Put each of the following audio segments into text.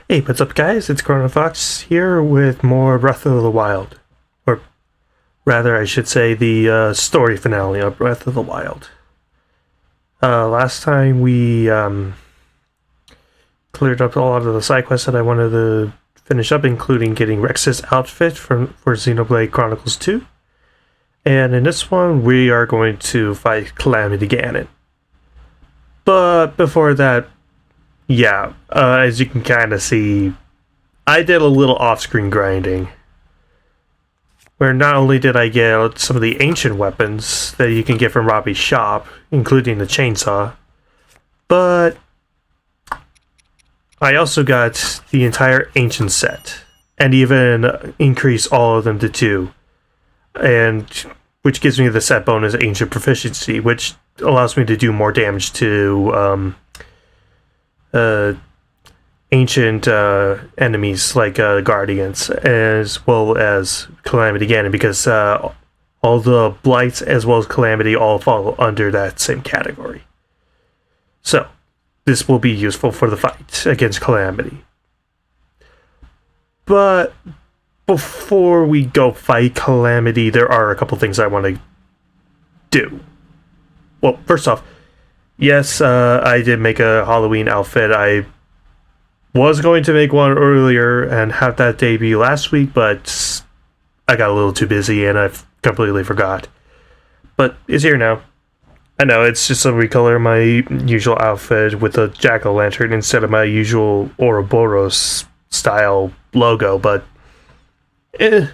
Hey, what's up guys? It's Chronofahx here with more Breath of the Wild. Or rather, I should say the story finale of Breath of the Wild. Last time we cleared up a lot of the side quests that I wanted to finish up, including getting Rex's outfit for Xenoblade Chronicles 2. And in this one, we are going to fight Calamity Ganon. But before that, yeah, as you can kind of see, I did a little off-screen grinding. Where not only did I get some of the ancient weapons that you can get from Robbie's shop, including the chainsaw, but I also got the entire ancient set, and even increased all of them to 2, and which gives me the set bonus ancient proficiency, which allows me to do more damage to ancient enemies like guardians, as well as Calamity Ganon, because all the blights as well as Calamity all fall under that same category. So this will be useful for the fight against Calamity. But before we go fight Calamity, there are a couple things I want to do. Well, first off, yes, I did make a Halloween outfit. I was going to make one earlier and have that debut last week, but I got a little too busy and I completely forgot. But it's here now. I know, it's just a recolor my usual outfit with a jack-o'-lantern instead of my usual Ouroboros style logo, but at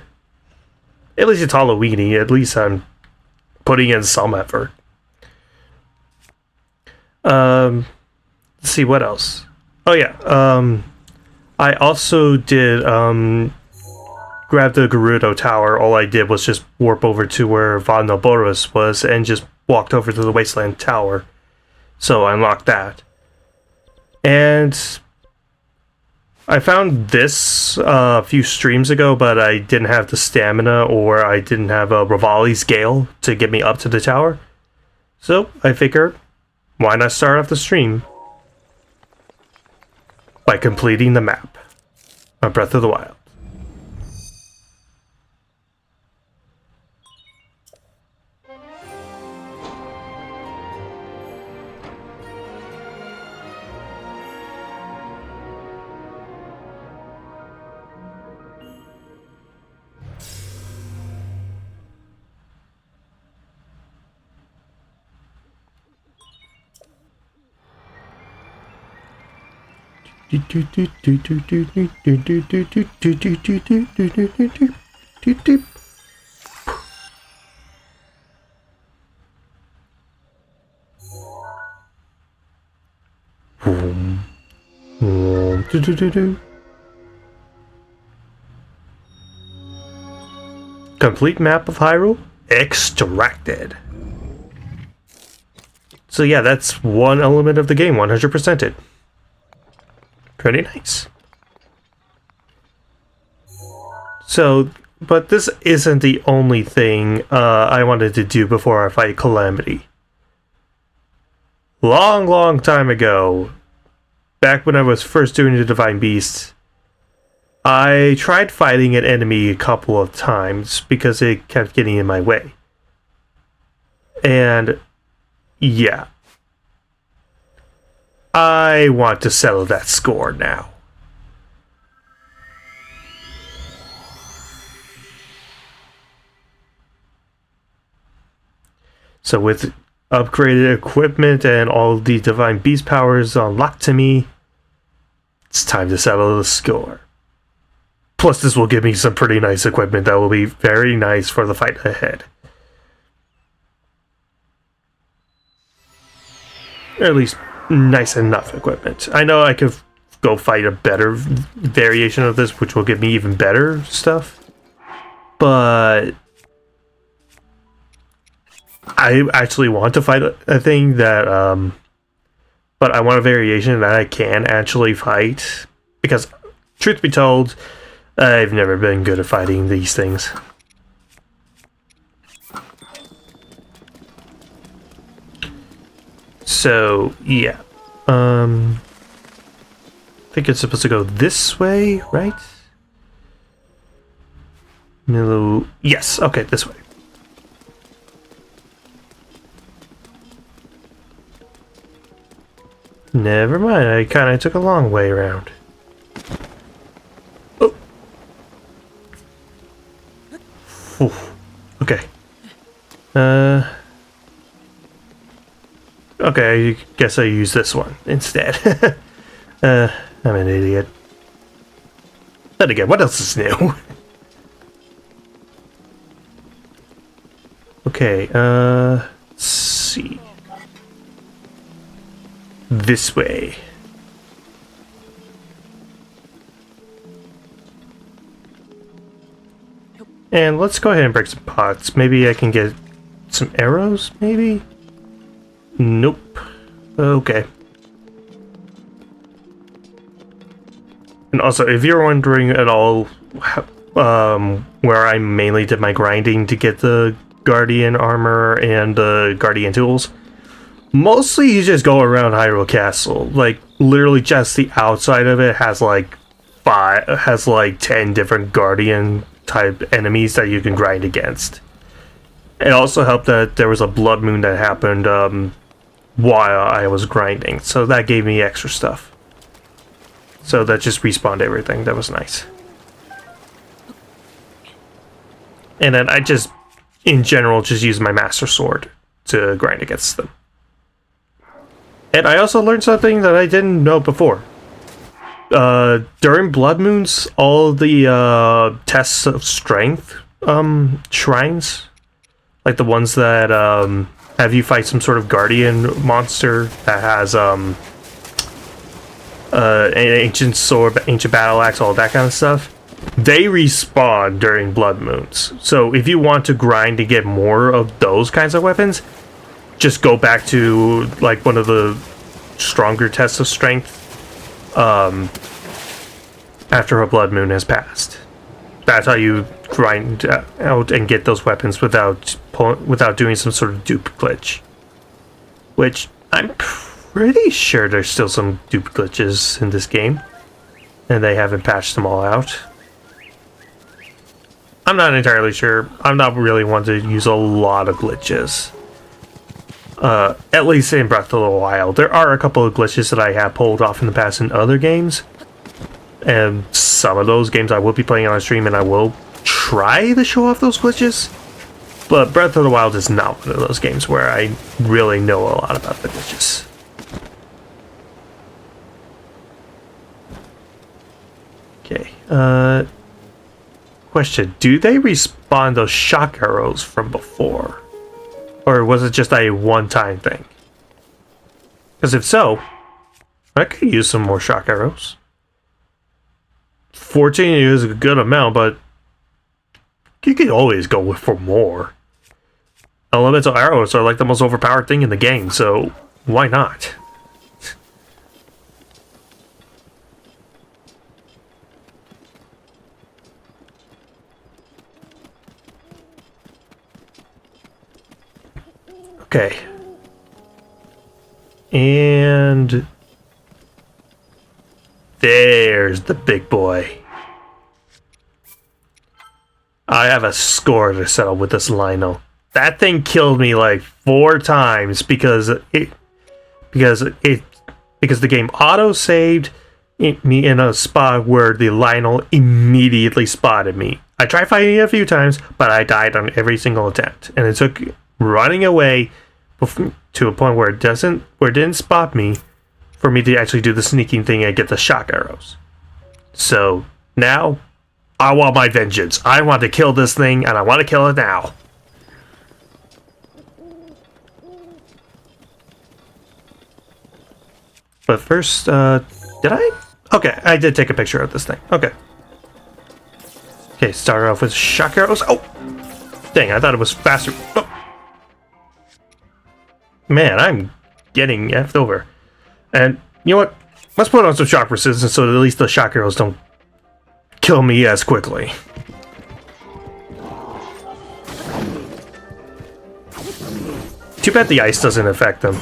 least it's Halloween-y. At least I'm putting in some effort. Let's see, what else? Oh yeah, I also did grab the Gerudo Tower. All I did was just warp over to where Von Noboros was and just walked over to the Wasteland Tower. So I unlocked that. And I found this a few streams ago, but I didn't have the stamina or I didn't have a Rivali's Gale to get me up to the tower. So I figured, why not start off the stream by completing the map of Breath of the Wild. Complete map of Hyrule extracted. So yeah, that's one element of the game 100%ed. Pretty nice. So, but this isn't the only thing I wanted to do before I fight Calamity. Long time ago, back when I was first doing the Divine Beast, I tried fighting an enemy a couple of times because it kept getting in my way. And yeah, I want to settle that score now. So with upgraded equipment and all the Divine Beast powers unlocked to me, it's time to settle the score. Plus this will give me some pretty nice equipment that will be very nice for the fight ahead. Or at least nice enough equipment. I know I could go fight a better variation of this, which will give me even better stuff. But I actually want to fight a thing that, but I want a variation that I can actually fight. Because, truth be told, I've never been good at fighting these things. So, yeah. think it's supposed to go this way, right? No. Yes, okay, this way. Never mind, I kind of took a long way around. Oh. Oof. Okay. Okay, I guess I use this one instead. I'm an idiot. Then again, what else is new? Okay, let's see. This way. And let's go ahead and break some pots. Maybe I can get some arrows, maybe? Nope. Okay. And also, if you're wondering at all where I mainly did my grinding to get the Guardian armor and the Guardian tools, mostly you just go around Hyrule Castle. Like, literally just the outside of it has like 10 different Guardian type enemies that you can grind against. It also helped that there was a blood moon that happened while I was grinding, so that gave me extra stuff. So that just respawned everything. That was nice. And then I just, in general, just use my Master Sword to grind against them. And I also learned something that I didn't know before. During Blood Moons, all the tests of strength shrines, like the ones that have you fight some sort of guardian monster that has an ancient sword, ancient battle axe, all that kind of stuff, they respawn during Blood Moons. So if you want to grind to get more of those kinds of weapons, just go back to like one of the stronger tests of strength after a Blood Moon has passed. That's how you grind out and get those weapons without doing some sort of dupe glitch. Which I'm pretty sure there's still some dupe glitches in this game, and they haven't patched them all out. I'm not entirely sure. I'm not really one to use a lot of glitches. At least in Breath of the Wild. There are a couple of glitches that I have pulled off in the past in other games. And some of those games I will be playing on stream, and I will try to show off those glitches. But Breath of the Wild is not one of those games where I really know a lot about the glitches. Okay, question, do they respawn those shock arrows from before? Or was it just a one-time thing? Because if so, I could use some more shock arrows. 14 is a good amount, but you can always go for more. Elemental arrows are like the most overpowered thing in the game, so why not? Okay. And there's the big boy. I have a score to settle with this Lino. That thing killed me like 4 times because the game auto-saved me in a spot where the Lionel immediately spotted me. I tried fighting it a few times, but I died on every single attempt, and it took running away to a point where it didn't spot me for me to actually do the sneaking thing and get the shock arrows. So now I want my vengeance. I want to kill this thing, and I want to kill it now. But first, did I? Okay, I did take a picture of this thing. Okay. Okay, start off with shock arrows. Oh! Dang, I thought it was faster. Oh. Man, I'm getting effed over. And you know what? Let's put on some shock resistance so that at least the shock arrows don't kill me as quickly. Too bad the ice doesn't affect them.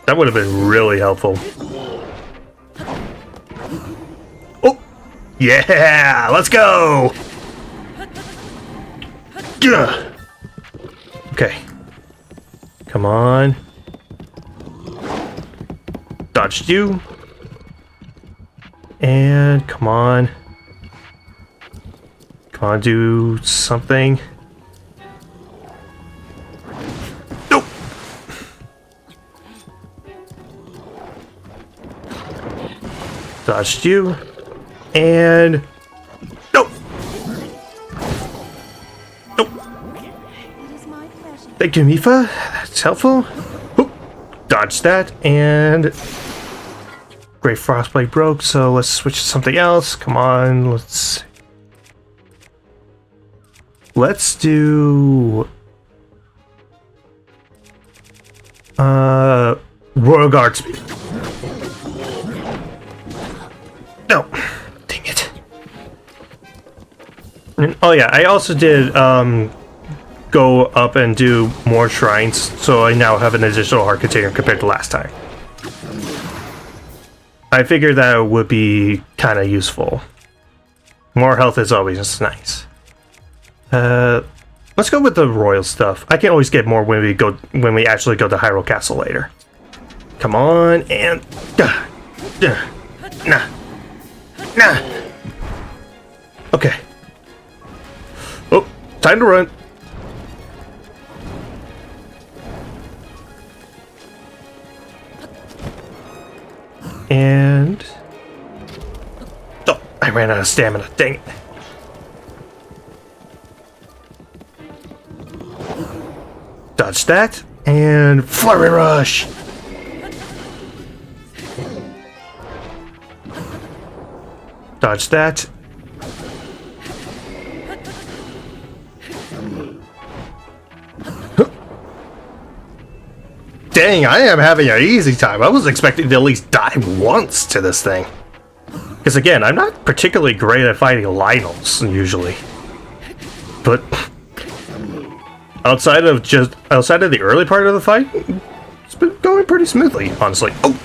That would have been really helpful. Yeah, let's go! Gah. Okay. Come on. Dodged you. And come on. Come on, do something. Nope. Dodged you. And nope. Nope. Thank you, Mifa. That's helpful. Oop. Dodged that, and Great Frostblade broke, so let's switch to something else. Come on, let's do Royal Guard speed. No. Dang it. And, oh yeah, I also did go up and do more shrines, so I now have an additional heart container compared to last time. I figured that would be kind of useful. More health is always nice. Let's go with the royal stuff. I can always get more when we actually go to Hyrule Castle later. Come on, and nah. Okay. Oh, time to run. And oh, I ran out of stamina. Dang it. Dodge that and flurry rush. Dodge that. Dang, I am having an easy time. I was expecting to at least die once to this thing. Because again, I'm not particularly great at fighting Lynels, usually. But outside of the early part of the fight, it's been going pretty smoothly, honestly. Oh!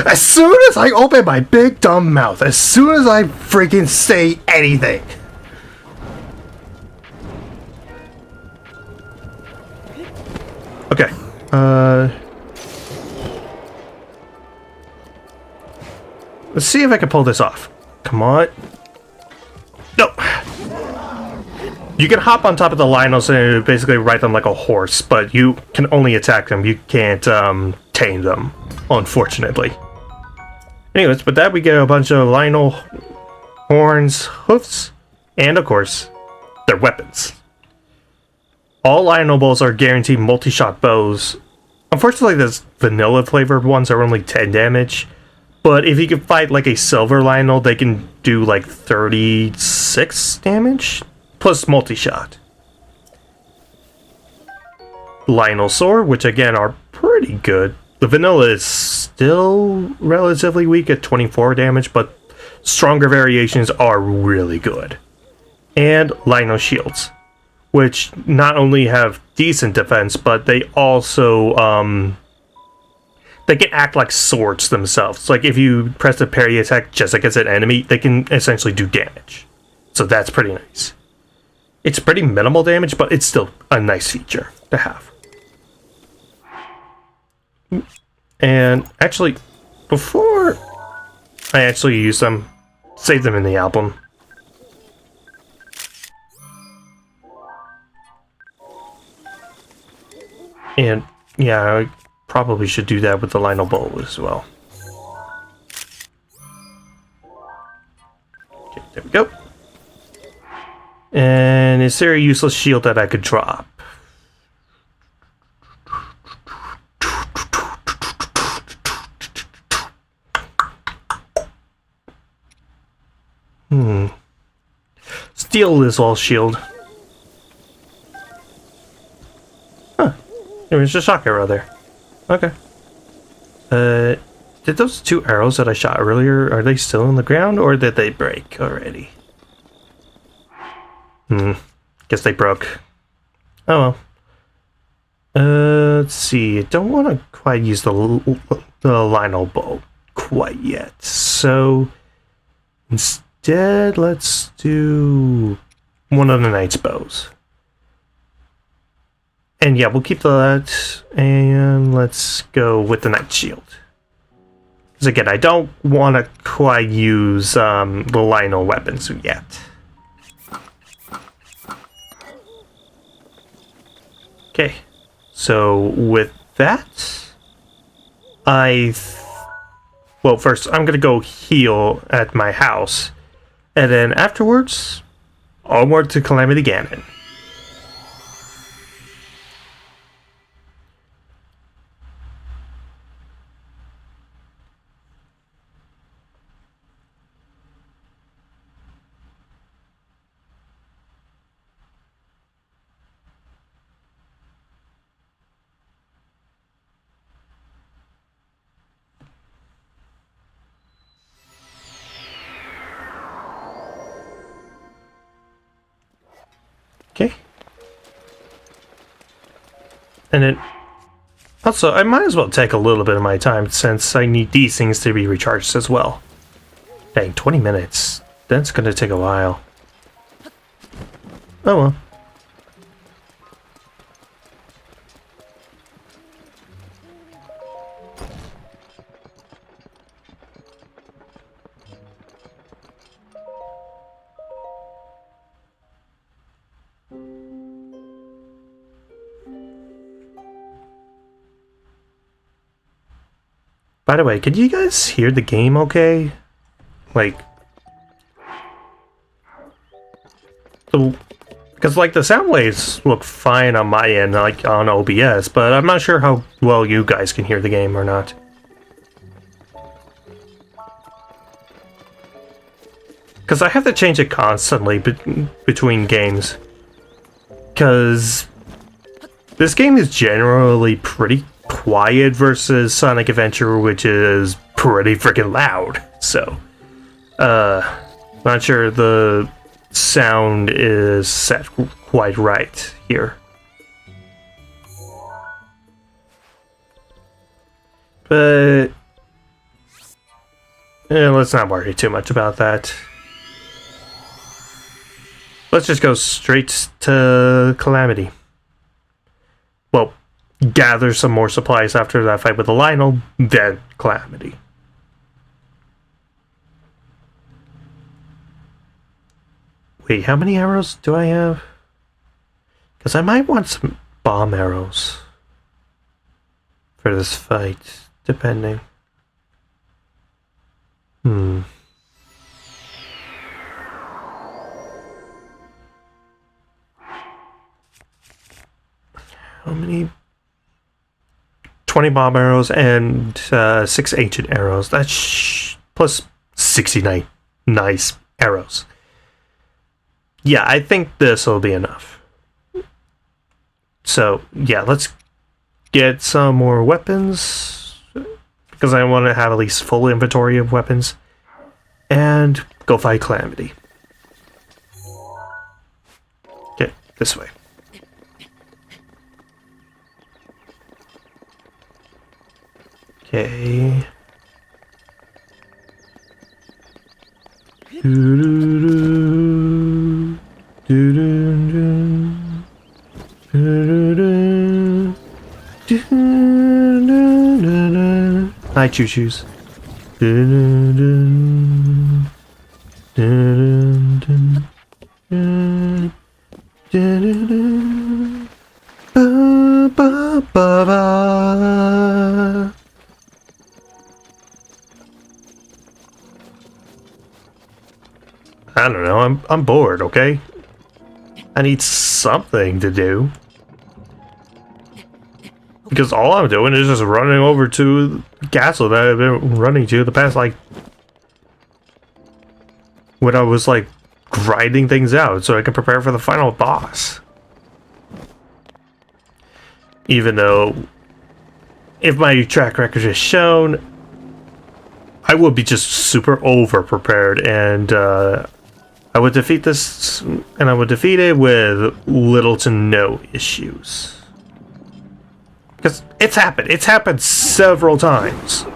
As soon as I open my big dumb mouth, as soon as I freaking say anything. Okay. Let's see if I can pull this off. Come on. No. You can hop on top of the Lynels and basically ride them like a horse, but you can only attack them. You can't tame them, unfortunately. Anyways, with that we get a bunch of Lynel horns, hoofs, and of course, their weapons. All Lynel bows are guaranteed multi-shot bows. Unfortunately, the vanilla flavored ones are only 10 damage. But if you can fight like a silver Lynel, they can do like 36 damage. Plus multi-shot. Lynel sword, which again are pretty good. The vanilla is still relatively weak at 24 damage, but stronger variations are really good. And Lynel shields, which not only have decent defense, but they also they can act like swords themselves. Like if you press the parry attack just against an enemy, they can essentially do damage. So that's pretty nice. It's pretty minimal damage, but it's still a nice feature to have. And actually, before I actually use them, save them in the album. And yeah, I probably should do that with the Lynel bow as well. Okay, there we go. And is there a useless shield that I could drop? Steel is all shield. Huh. There was a shock arrow there. Okay. Did those two arrows that I shot earlier, are they still on the ground or did they break already? Guess they broke. Oh well. Let's see. I don't want to quite use the Lynel bow quite yet. So Instead, let's do one of the knight's bows. And yeah, we'll keep that, and let's go with the knight shield. Because again, I don't want to quite use the Lionel weapons yet. Okay, so with that, well, first I'm gonna go heal at my house, and then afterwards, onward to Calamity Ganon. Okay. And then, also, I might as well take a little bit of my time since I need these things to be recharged as well. Dang, 20 minutes. That's gonna take a while. Oh well. By the way, could you guys hear the game okay? Like, because like the sound waves look fine on my end, like on OBS, but I'm not sure how well you guys can hear the game or not. Because I have to change it constantly between games. Because this game is generally pretty quiet versus Sonic Adventure, which is pretty freaking loud. So, not sure the sound is set quite right here. But let's not worry too much about that. Let's just go straight to Calamity. Well, gather some more supplies after that fight with the Lionel, then Calamity. Wait, how many arrows do I have? Because I might want some bomb arrows for this fight, depending. How many? 20 bomb arrows and 6 ancient arrows. That's plus 69 nice arrows. Yeah, I think this will be enough. So, yeah, let's get some more weapons, because I want to have at least full inventory of weapons, and go fight Calamity. Okay, this way. Okay. Hi, choo-choos. I don't know, I'm bored, okay? I need something to do. Because all I'm doing is just running over to the castle that I've been running to the past, like, when I was, like, grinding things out so I can prepare for the final boss. Even though, if my track record is shown, I would be just super over-prepared, and, I would defeat this, and I would defeat it with little to no issues. Because it's happened several times.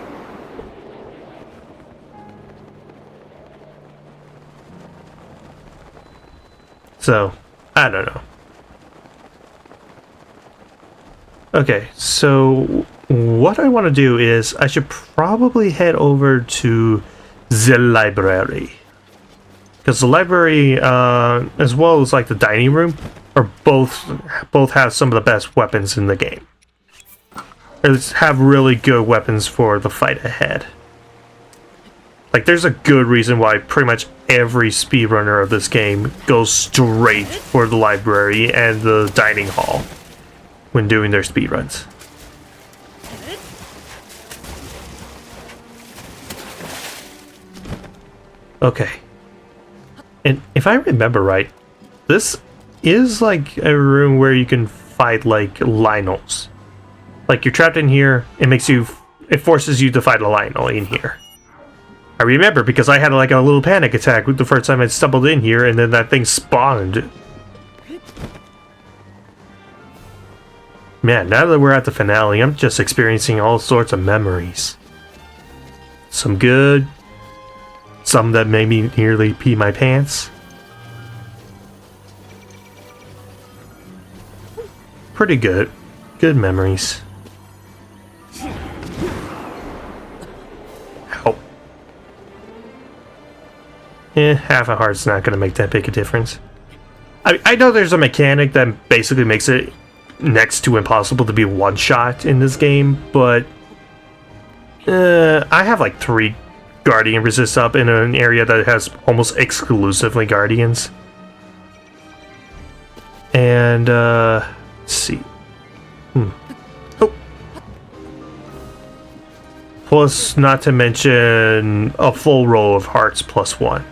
So, I don't know. Okay, so what I want to do is I should probably head over to the library. Because the library, as well as like the dining room, are both have some of the best weapons in the game. Or have really good weapons for the fight ahead. Like, there's a good reason why pretty much every speedrunner of this game goes straight for the library and the dining hall when doing their speedruns. Okay. And if I remember right, this is like a room where you can fight like Lionels. Like, you're trapped in here, it forces you to fight a Lionel in here. I remember because I had like a little panic attack the first time I stumbled in here, and then that thing spawned. Man, now that we're at the finale, I'm just experiencing all sorts of memories. Some good, some that made me nearly pee my pants. Pretty good. Good memories. Ow. Half a heart's not going to make that big a difference. I know there's a mechanic that basically makes it next to impossible to be one-shot in this game, but I have like 3 Guardian Resist up in an area that has almost exclusively Guardians. And, let's see. Oh. Plus, not to mention a full row of hearts plus 1.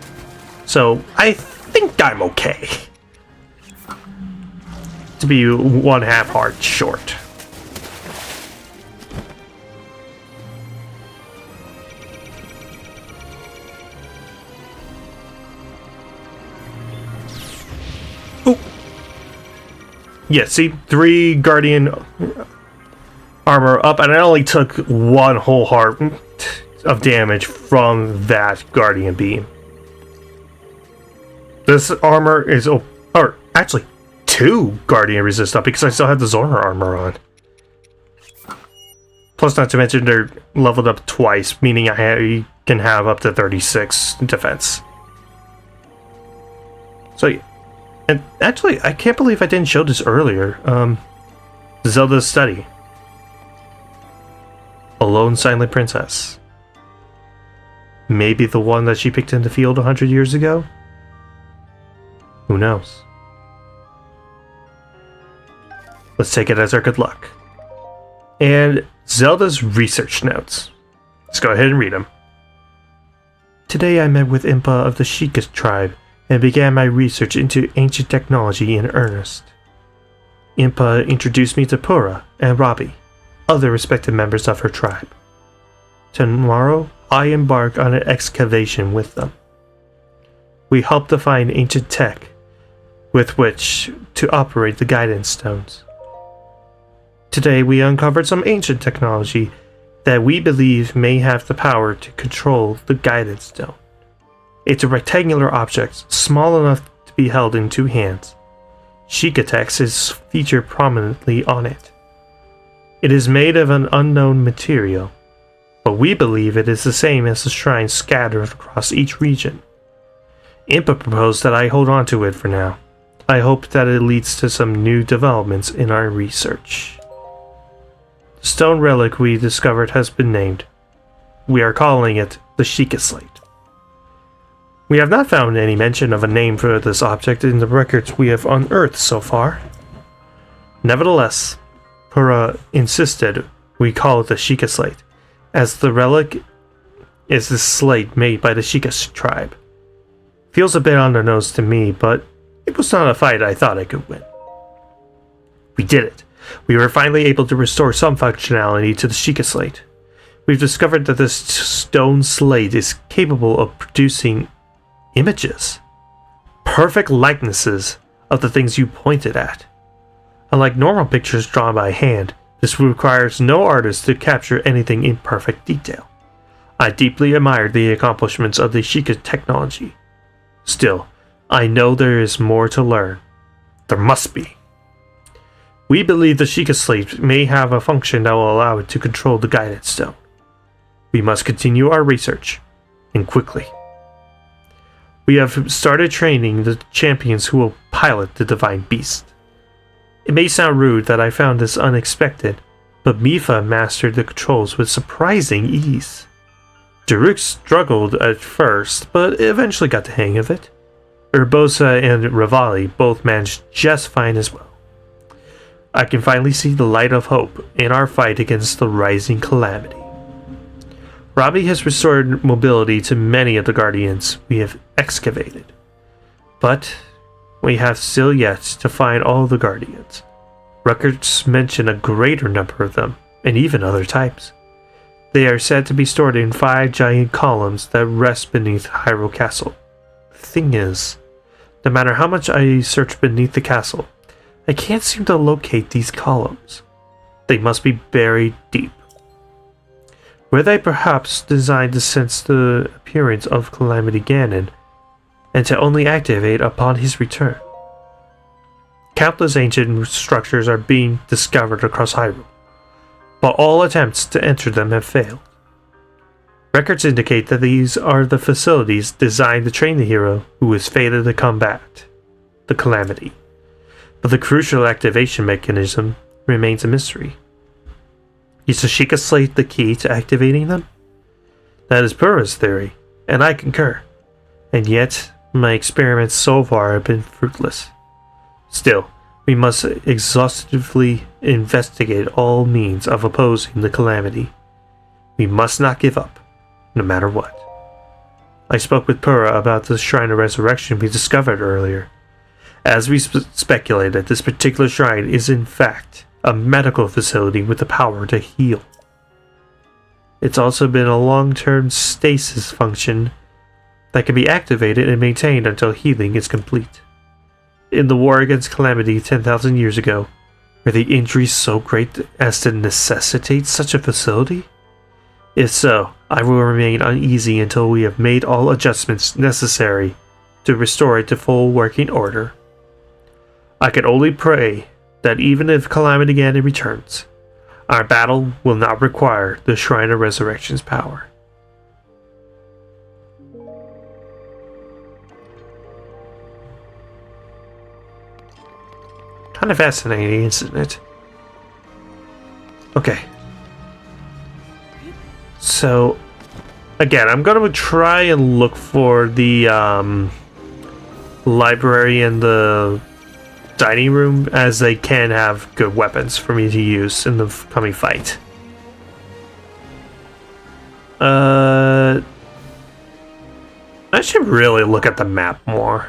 So, I think I'm okay. To be 1/2 heart short. Oh. Yeah, see, 3 Guardian armor up, and I only took 1 whole heart of damage from that Guardian beam. This armor is, or actually 2 Guardian Resist up because I still have the Zorner armor on. Plus, not to mention they're leveled up twice, meaning I can have up to 36 defense. So, and actually, I can't believe I didn't show this earlier. Zelda's study. A lone silent princess. Maybe the one that she picked in the field 100 years ago? Who knows? Let's take it as our good luck. And Zelda's research notes. Let's go ahead and read them. Today I met with Impa of the Sheikah tribe and began my research into ancient technology in earnest. Impa introduced me to Pura and Robbie, other respected members of her tribe. Tomorrow, I embark on an excavation with them. We hope to find ancient tech with which to operate the guidance stones. Today, we uncovered some ancient technology that we believe may have the power to control the guidance stone. It's a rectangular object, small enough to be held in 2 hands. Sheikah text is featured prominently on it. It is made of an unknown material, but we believe it is the same as the shrines scattered across each region. Impa proposed that I hold on to it for now. I hope that it leads to some new developments in our research. The stone relic we discovered has been named. We are calling it the Sheikah Slate. We have not found any mention of a name for this object in the records we have unearthed so far. Nevertheless, Pura insisted we call it the Sheikah Slate, as the relic is the slate made by the Sheikah tribe. Feels a bit on the nose to me, but it was not a fight I thought I could win. We did it. We were finally able to restore some functionality to the Sheikah Slate. We've discovered that this stone slate is capable of producing images. Perfect likenesses of the things you pointed at. Unlike normal pictures drawn by hand, this requires no artist to capture anything in perfect detail. I deeply admired the accomplishments of the Sheikah technology. Still, I know there is more to learn. There must be. We believe the Sheikah Slate may have a function that will allow it to control the Guidance Stone. We must continue our research, and quickly. We have started training the champions who will pilot the Divine Beast. It may sound rude that I found this unexpected, but Mipha mastered the controls with surprising ease. Daruk struggled at first, but eventually got the hang of it. Urbosa and Rivali both managed just fine as well. I can finally see the light of hope in our fight against the rising calamity. Robbie has restored mobility to many of the Guardians we have excavated, but we have still yet to find all the Guardians. Records mention a greater number of them, and even other types. They are said to be stored in 5 giant columns that rest beneath Hyrule Castle. The thing is, no matter how much I search beneath the castle, I can't seem to locate these columns. They must be buried deep. Were they perhaps designed to sense the appearance of Calamity Ganon, and to only activate upon his return? Countless ancient structures are being discovered across Hyrule, but all attempts to enter them have failed. Records indicate that these are the facilities designed to train the hero who is fated to combat the Calamity, but the crucial activation mechanism remains a mystery. Is the Sheikah Slate the key to activating them? That is Purah's theory, and I concur. And yet, my experiments so far have been fruitless. Still, we must exhaustively investigate all means of opposing the Calamity. We must not give up, no matter what. I spoke with Purah about the Shrine of Resurrection we discovered earlier. As we speculated, this particular shrine is in fact a medical facility with the power to heal. It's also been a long-term stasis function that can be activated and maintained until healing is complete. In the war against Calamity 10,000 years ago, were the injuries so great as to necessitate such a facility? If so, I will remain uneasy until we have made all adjustments necessary to restore it to full working order. I can only pray that even if Calamity Ganon returns, our battle will not require the Shrine of Resurrection's power. Kind of fascinating, isn't it? Okay. So, again, I'm going to try and look for the library and the dining room, as they can have good weapons for me to use in the coming fight. I should really look at the map more.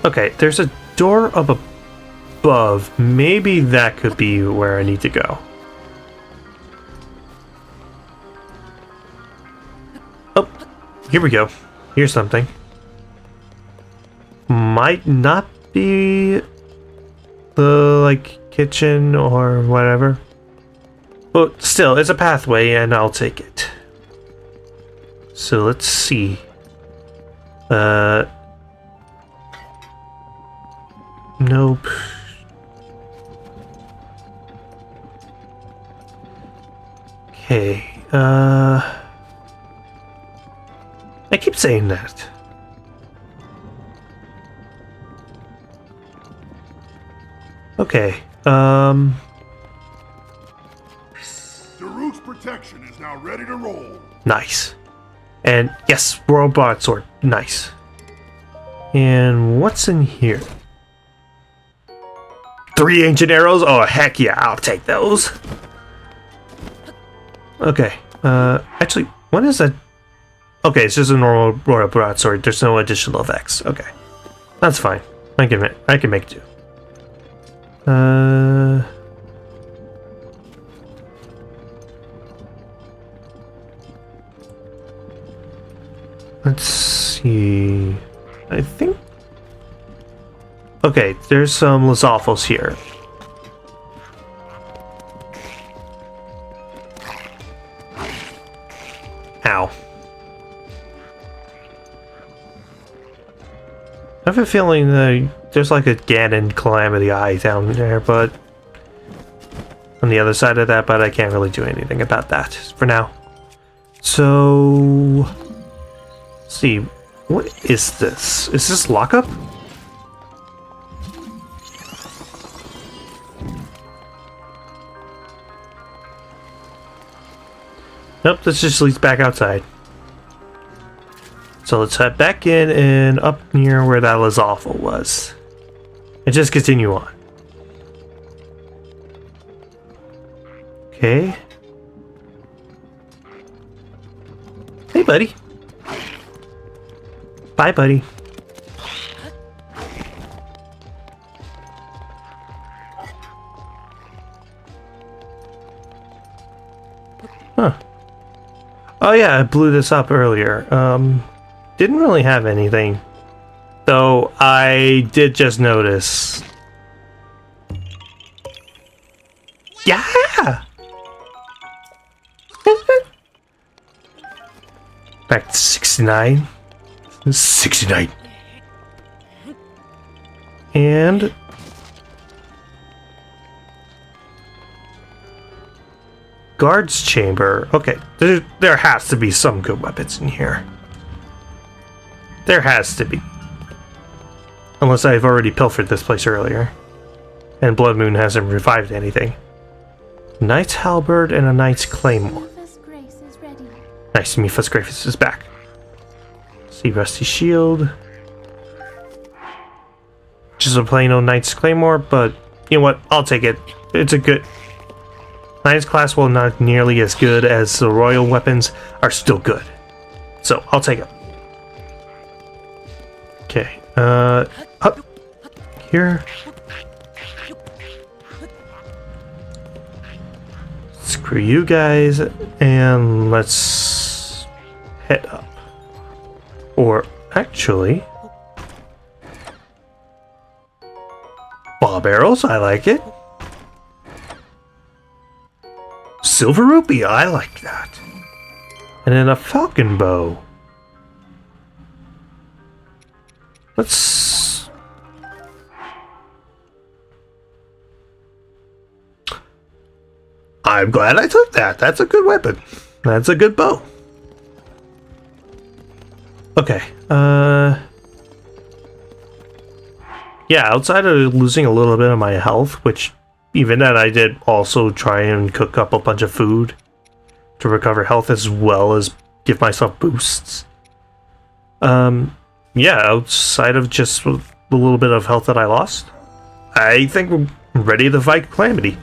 Okay, there's a door up above. Maybe that could be where I need to go. Oh, here we go. Here's something. Might not be the, kitchen or whatever. But still, it's a pathway and I'll take it. So let's see. Nope. Okay, I keep saying that. Okay, Daruk's protection is now ready to roll. Nice. And yes, World Broadsword. Nice. And what's in here? 3 ancient arrows? Oh, heck yeah, I'll take those. Okay, actually, what is that? Okay, it's just a normal Royal Broadsword. There's no additional effects. Okay, that's fine. I can make do. Let's see. I think. Okay, there's some Lizalfos here. Ow. I have a feeling there's like a Ganon Calamity eye down there, but on the other side of that, but I can't really do anything about that for now. So, let's see, what is this? Is this lockup? Nope, this just leads back outside. So let's head back in and up near where that Lizalfo was. And just continue on. Okay. Hey, buddy. Bye, buddy. Huh. Oh yeah, I blew this up earlier. Didn't really have anything. Though I did just notice. Yeah! Back to 69. 69. And guard's chamber. Okay, there has to be some good weapons in here. There has to be. Unless I've already pilfered this place earlier. And Blood Moon hasn't revived anything. Knight's Halberd and a Knight's Claymore. Nice to meet Fuss Grace is back. See Rusty Shield. Just a plain old Knight's Claymore, but you know what? I'll take it. It's a good... Knight's class, while not nearly as good as the royal weapons, are still good. So, I'll take it. Okay, up here. Screw you guys, and let's head up. Or, actually... Bob arrows, I like it. Silver rupee, I like that. And then a falcon bow. Let's... I'm glad I took that. That's a good weapon. That's a good bow. Okay, yeah, outside of losing a little bit of my health, which even then I did also try and cook up a bunch of food to recover health as well as give myself boosts. Yeah, outside of just the little bit of health that I lost, I think we're ready to fight Calamity.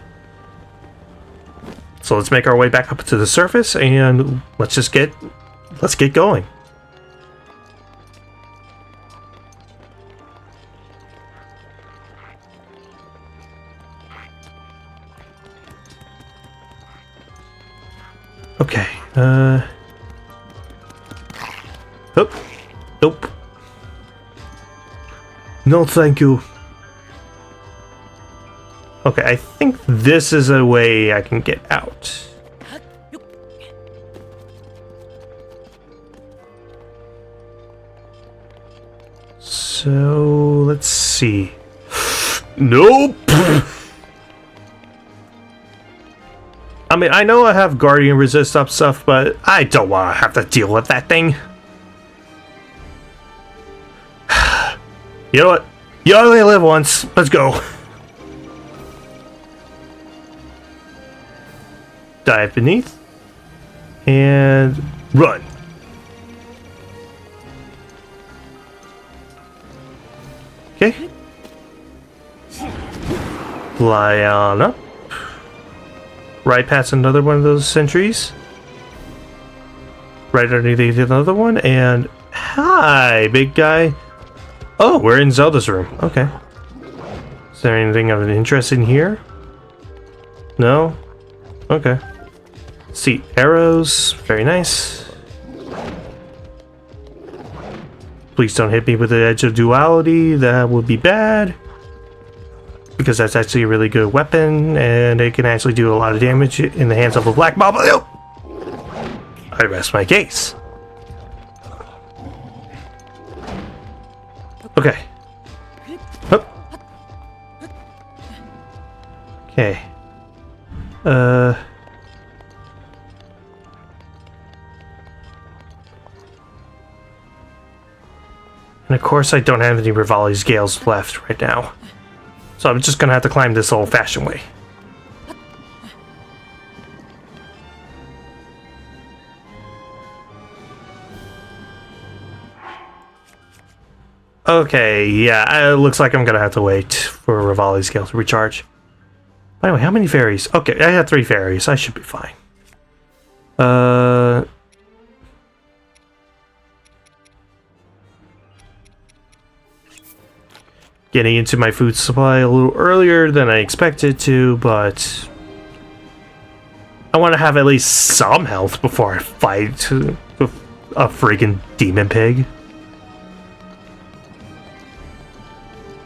So let's make our way back up to the surface and let's get going. Okay, oh, nope. No, thank you. Okay, I think this is a way I can get out. So, let's see. Nope! I mean, I know I have Guardian resist up stuff, but I don't want to have to deal with that thing. You know what? You only live once. Let's go. Dive beneath. And run. Okay. Fly on up. Right past another one of those sentries. Right underneath another one. And hi, big guy. Oh, we're in Zelda's room. Okay. Is there anything of interest in here? No? Okay. See, arrows. Very nice. Please don't hit me with the edge of duality. That would be bad. Because that's actually a really good weapon, and it can actually do a lot of damage in the hands of a black mob. I rest my case. Okay. Okay. And of course I don't have any Rivali's Gales left right now. So I'm just gonna have to climb this old-fashioned way. Okay, yeah, it looks like I'm gonna have to wait for Rivali's Gale to recharge. By the way, how many fairies? Okay, I had 3 fairies. I should be fine. Getting into my food supply a little earlier than I expected to, but I want to have at least some health before I fight a freaking demon pig.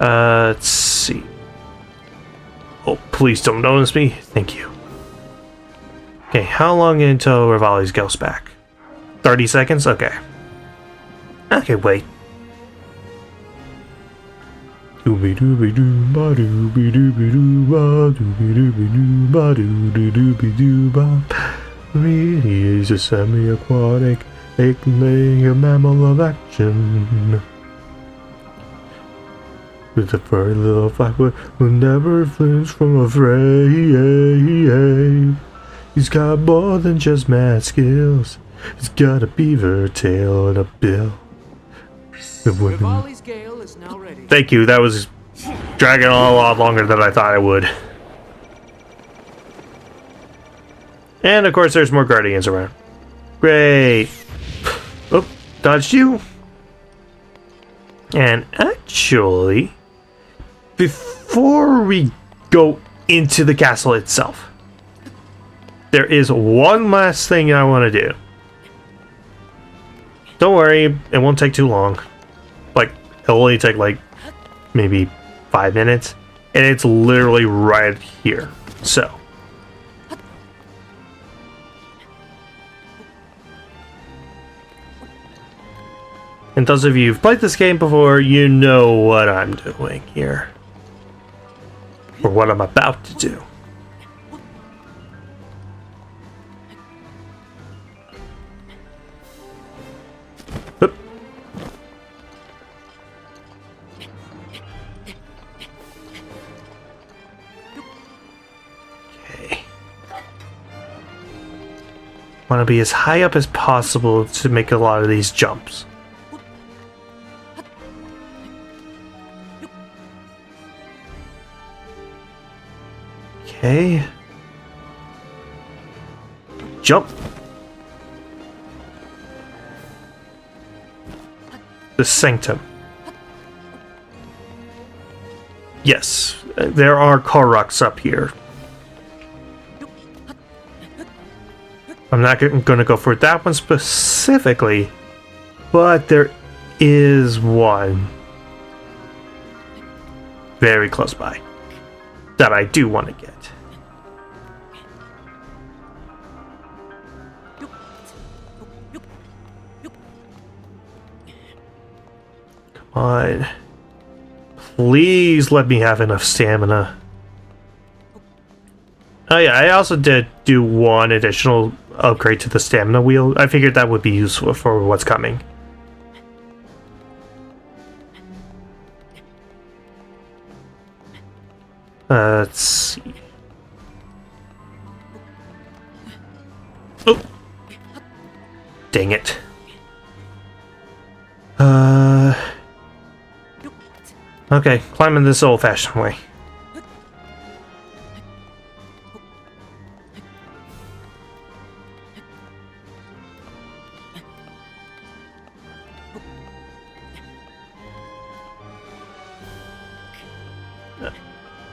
Let's see. Oh, please don't notice me. Thank you. Okay, how long until Rivali's goes back? 30 seconds? Okay. Okay, wait. Really is a semi-aquatic, a mammal of action. With a furry little flapper who never flinch from a fray. He's got more than just mad skills. He's got a beaver tail and a bill. Rivali's Gale is now ready. Thank you, that was dragging on a lot longer than I thought it would. And of course there's more guardians around. Great. Oh, dodged you. And actually, before we go into the castle itself, there is one last thing I want to do. Don't worry, it won't take too long. Like, it'll only take like maybe 5 minutes, and it's literally right here. So, and those of you who've played this game before, you know what I'm doing here. Or what I'm about to do. Oop. Okay. Want to be as high up as possible to make a lot of these jumps. Okay. Jump. The Sanctum. Yes, there are Koroks up here. I'm not going to go for that one specifically, but there is one very close by that I do want to get. Come on. Please let me have enough stamina. Oh yeah, I also did do one additional upgrade to the stamina wheel. I figured that would be useful for what's coming. Let's see. Oh! Dang it. Okay, climbing this old-fashioned way.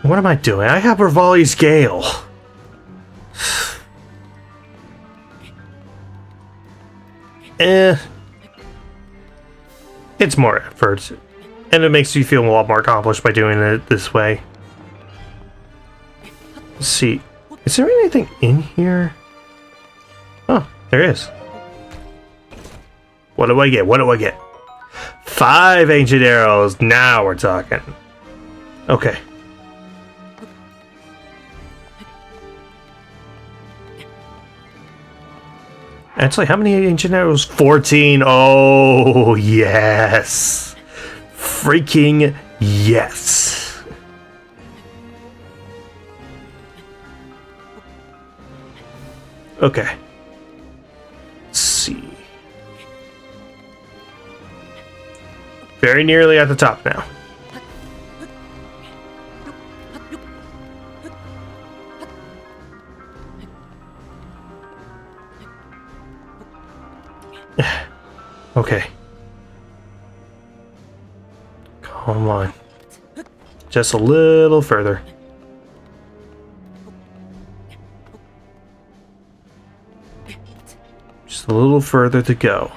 What am I doing? I have Rivali's Gale. It's more effort. And it makes you feel a lot more accomplished by doing it this way. Let's see. Is there anything in here? Oh, there is. What do I get? What do I get? 5 ancient arrows. Now we're talking. Okay. Actually, how many ancient arrows? 14. Oh, yes. Freaking yes. Okay. Let's see. Very nearly at the top now. Okay. Come on. Just a little further. Just a little further to go.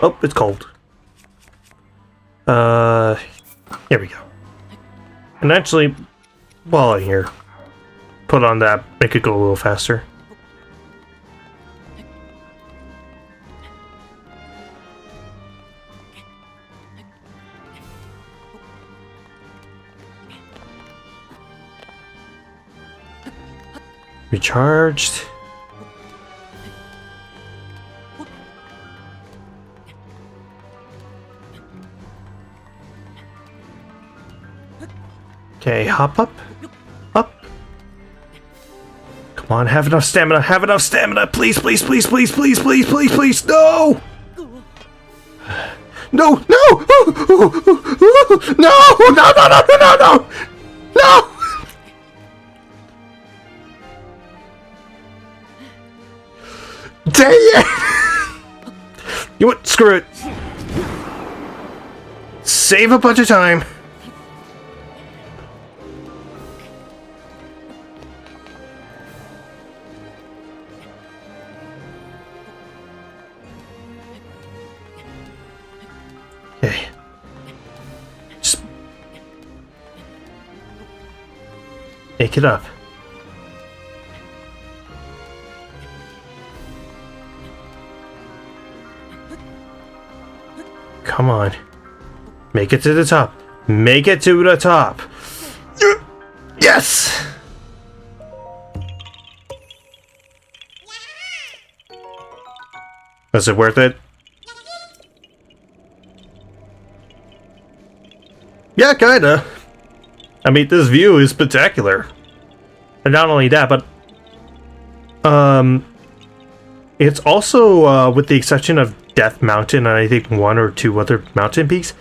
Oh, it's cold. Here we go. And actually, while I'm here, put on that, make it go a little faster. Recharged. Okay, hop up. Up. Come on, have enough stamina. Have enough stamina. Please, please, please, please, please, please, please, please. No! No, no! No, no, no, no, no, no! No! Dang it! You know what? Screw it. Save a bunch of time. Okay. Just make it up. Come on. Make it to the top. Make it to the top. Yes! Was it worth it? Yeah, kinda. I mean, this view is spectacular. And not only that, but it's also, with the exception of Death Mountain and I think one or two other mountain peaks,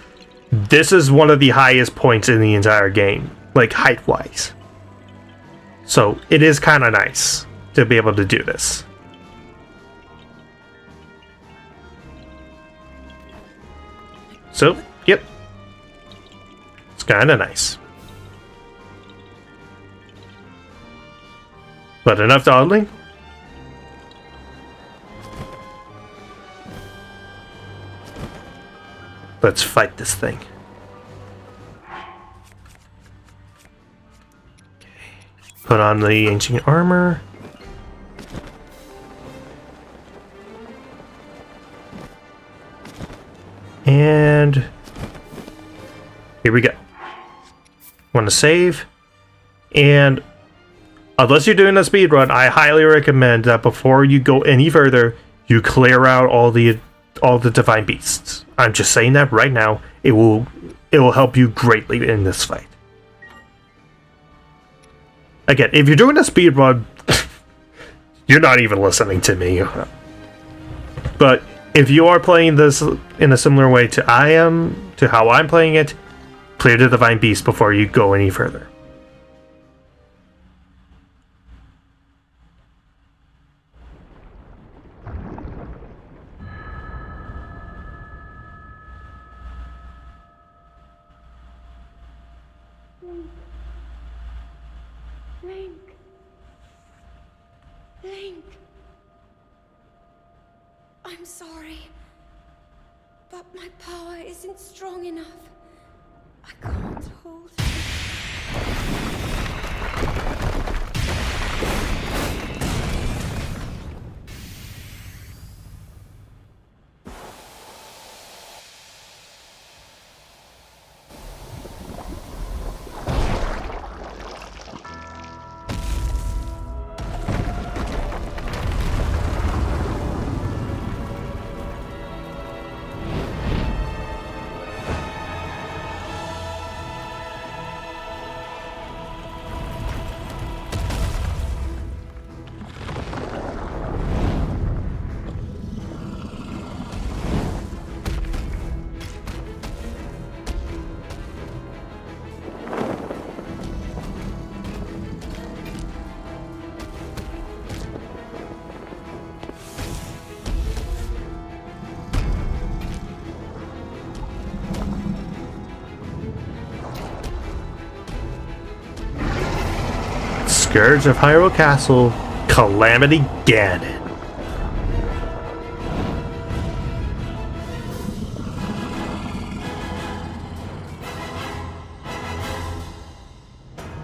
this is one of the highest points in the entire game, like height-wise. So it is kind of nice to be able to do this. So, yep. It's kind of nice. But enough dawdling. Let's fight this thing. Okay. Put on the ancient armor. And here we go. Want to save. And unless you're doing a speed run, I highly recommend that before you go any further, you clear out all the divine beasts. I'm just saying that right now. It will help you greatly in this fight. Again, if you're doing a speed run, you're not even listening to me. But if you are playing this in a similar way to how I'm playing it, clear the divine beast before you go any further. Link. I'm sorry, but my power isn't strong enough. I can't hold it. Scourge of Hyrule Castle, Calamity Ganon.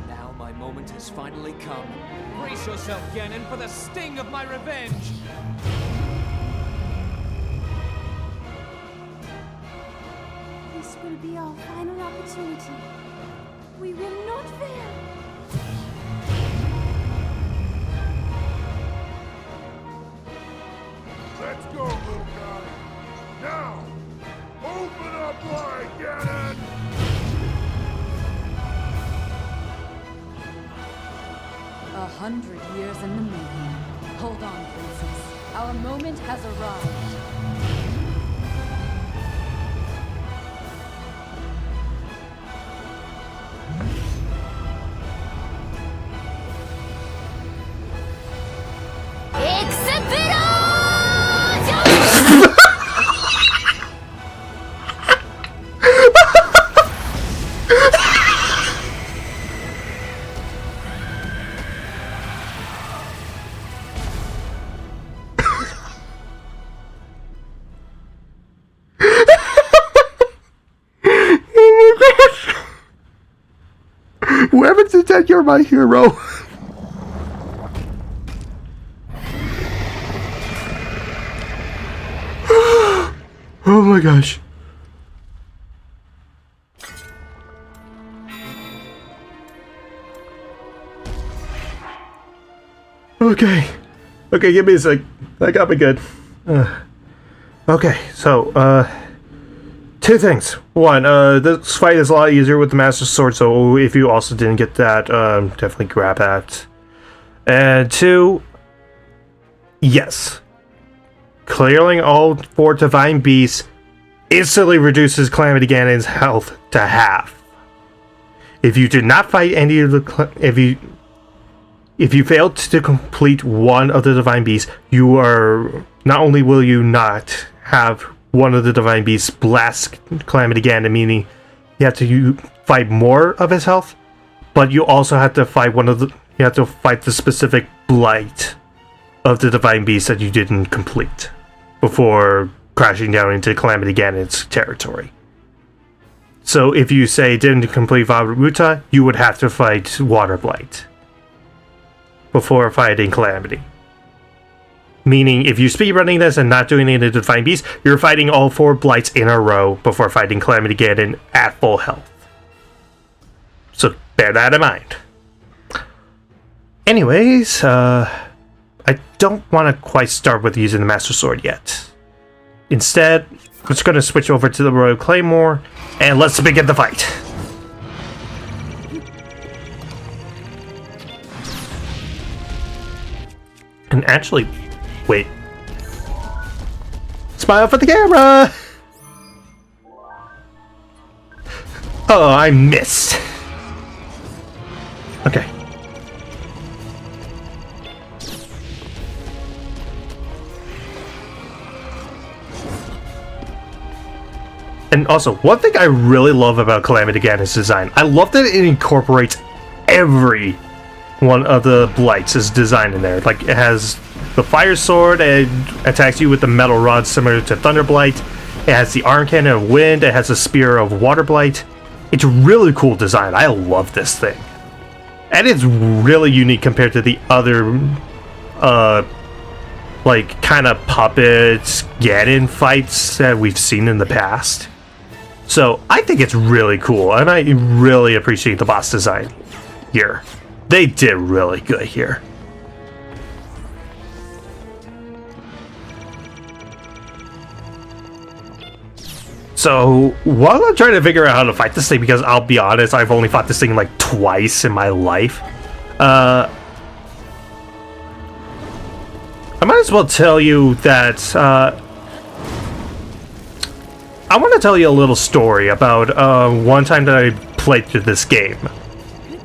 Now my moment has finally come. Brace yourself, Ganon, for the sting of my revenge! This will be our final opportunity. We will not fail. Let's go, little guy. Now, open up wide, Ganon! 100 years in the making. Hold on, princess. Our moment has arrived. Whoever did that, you're my hero. Oh my gosh. Okay. Okay, give me a sec. That got me good. Okay, so, two things. One, this fight is a lot easier with the Master Sword, so if you also didn't get that, definitely grab that. And two, yes. Clearing all 4 Divine Beasts instantly reduces Calamity Ganon's health to half. If you did not fight any of the... If you failed to complete one of the Divine Beasts, you are... Not only will you not have one of the Divine Beasts blast Calamity Ganon, meaning you have to fight more of his health, but you also have to fight you have to fight the specific blight of the Divine Beast that you didn't complete before crashing down into Calamity Ganon's territory. So if you say didn't complete Vavruta, you would have to fight Water Blight before fighting Calamity. Meaning, if you speedrunning this and not doing any of the Divine Beasts, you're fighting all 4 Blights in a row before fighting Calamity Ganon at full health. So bear that in mind. Anyways, I don't want to quite start with using the Master Sword yet. Instead, I'm just going to switch over to the Royal Claymore, and let's begin the fight. And actually, wait. Smile for the camera! Oh, I missed. Okay. And also, one thing I really love about Calamity Ganon's design, I love that it incorporates every one of the blights is designed in there. Like, it has the fire sword, it attacks you with the metal rod similar to Thunder Blight. It has the arm cannon of wind, it has a spear of water blight. It's a really cool design. I love this thing. And it's really unique compared to the other, like, kind of puppets Ganon fights that we've seen in the past. So, I think it's really cool, and I really appreciate the boss design here. They did really good here. So, while I'm trying to figure out how to fight this thing, because I'll be honest, I've only fought this thing like twice in my life, I might as well tell you that, I want to tell you a little story about one time that I played through this game.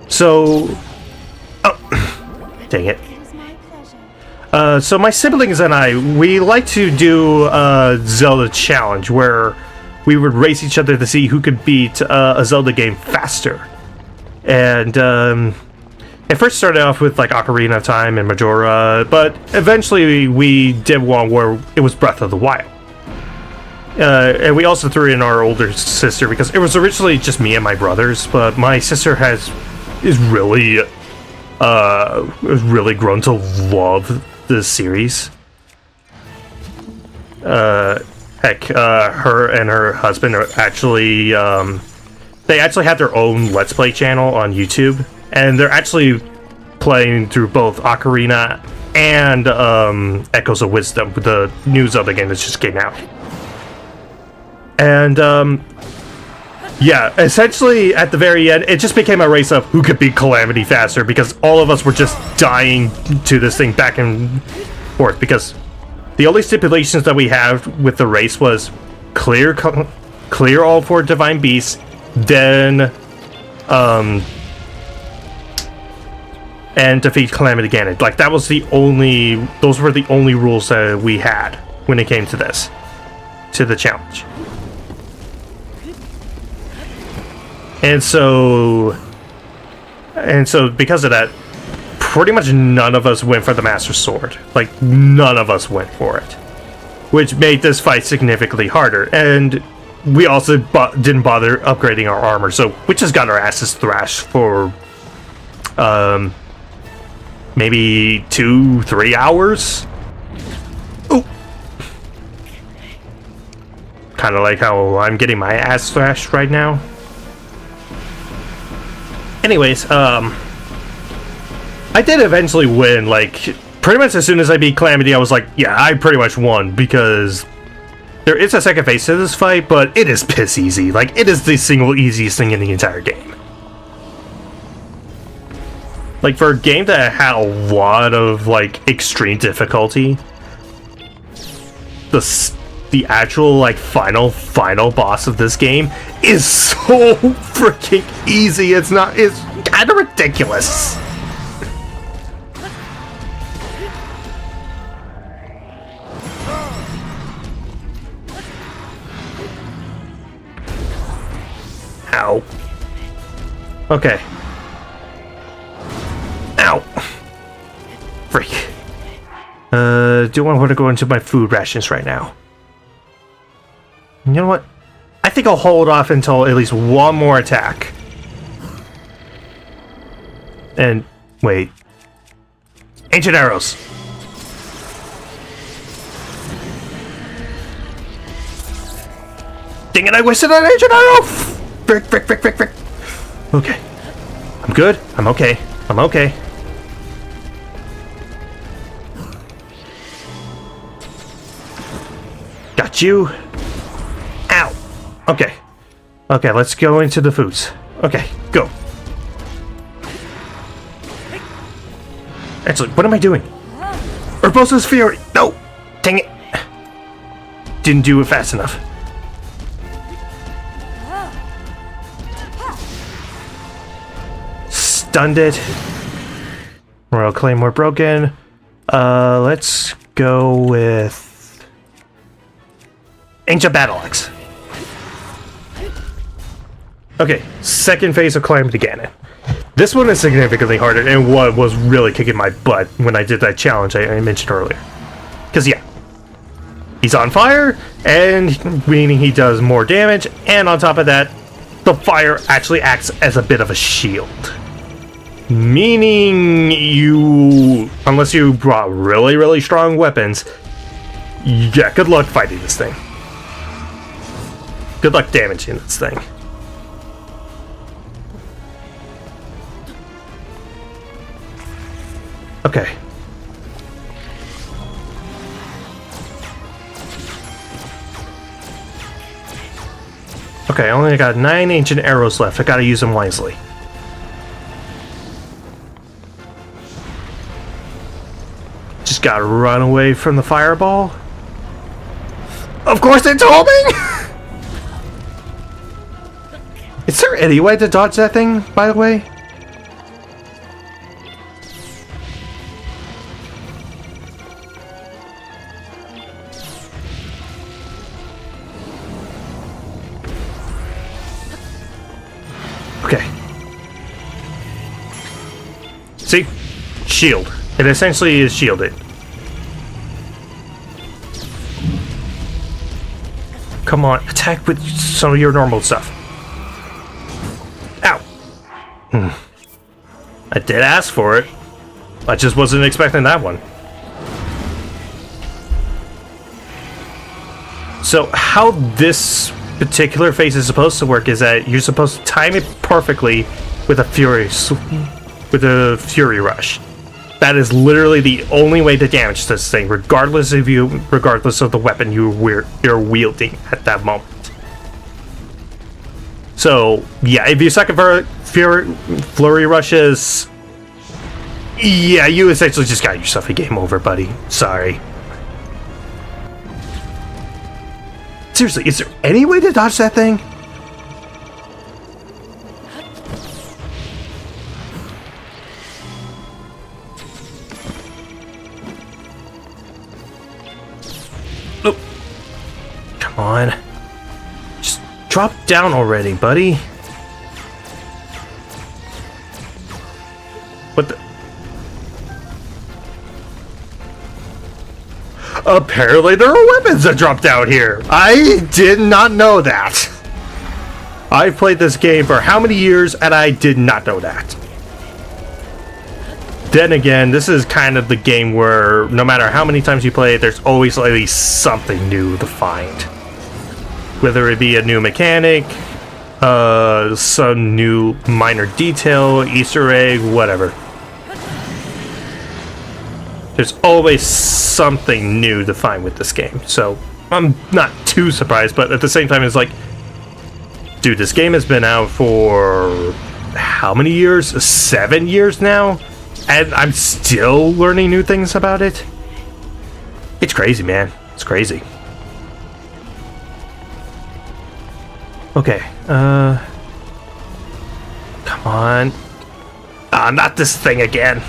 So, dang it. So my siblings and I, we like to do a Zelda challenge where we would race each other to see who could beat a Zelda game faster. And it first started off with like Ocarina of Time and Majora, but eventually we did one where it was Breath of the Wild. And we also threw in our older sister because it was originally just me and my brothers, but my sister is really grown to love this series. Heck, her and her husband are actually they actually have their own Let's Play channel on YouTube, and they're actually playing through both Ocarina and Echoes of Wisdom, the new Zelda game that just came out. And yeah, essentially at the very end, it just became a race of who could beat Calamity faster, because all of us were just dying to this thing back and forth, because the only stipulations that we have with the race was clear all 4 divine beasts, then and defeat Calamity Ganon. Like, that was those were the only rules that we had when it came to this, to the challenge. And so because of that, pretty much none of us went for the Master Sword. Like, none of us went for it, which made this fight significantly harder. And we also didn't bother upgrading our armor, so we just got our asses thrashed for maybe 2-3 hours. Ooh. Kind of like how I'm getting my ass thrashed right now. Anyways, I did eventually win. Like, pretty much as soon as I beat Calamity, I was like, yeah, I pretty much won, because there is a second phase to this fight, but it is piss easy. Like, it is the single easiest thing in the entire game. Like, for a game that had a lot of, like, extreme difficulty, the actual, like, final boss of this game is so freaking easy. It's kind of ridiculous. Ow. Okay. Ow. Freak. Do I want to go into my food rations right now? You know what? I think I'll hold off until at least one more attack. And wait. Ancient arrows. Dang it, I wasted an ancient arrow! Frick. Okay. I'm good. I'm okay. I'm okay. Got you. Ow. Okay. Okay, let's go into the foods. Okay, go. Actually, what am I doing? Urbosa's Fury! No! Dang it! Didn't do it fast enough. Stunned it. Royal Claymore broken. Let's go with Ancient Battle Axe. Okay, second phase of Calamity Ganon. This one is significantly harder, and what was really kicking my butt when I did that challenge I mentioned earlier. Because, yeah, he's on fire, and meaning he does more damage, and on top of that, the fire actually acts as a bit of a shield. Meaning you, unless you brought really, really strong weapons, yeah, good luck fighting this thing. Good luck damaging this thing. Okay. Okay, I only got 9 ancient arrows left. I gotta use them wisely. Just gotta run away from the fireball. Of course it told me! Is there any way to dodge that thing, by the way? Okay. See? Shield. It essentially is shielded. Come on, attack with some of your normal stuff. Ow! I did ask for it. I just wasn't expecting that one. So how this particular phase is supposed to work is that you're supposed to time it perfectly with a fury rush. That is literally the only way to damage this thing, regardless of the weapon you're wielding at that moment. So yeah, if you suck at flurry rushes, yeah, you essentially just got yourself a game over, buddy. Sorry. Seriously, is there any way to dodge that thing? Oh. Come on. Just drop down already, buddy. What the? Apparently there are weapons that drop down here. I did not know that. I've played this game for how many years and I did not know that. Then again, this is kind of the game where no matter how many times you play it, there's always at least something new to find. Whether it be a new mechanic, some new minor detail, Easter egg, whatever. There's always something new to find with this game, so I'm not too surprised, but at the same time, it's like, dude, this game has been out for how many years? 7 years now? And I'm still learning new things about it? It's crazy, man. It's crazy. Okay, come on. Ah, not this thing again.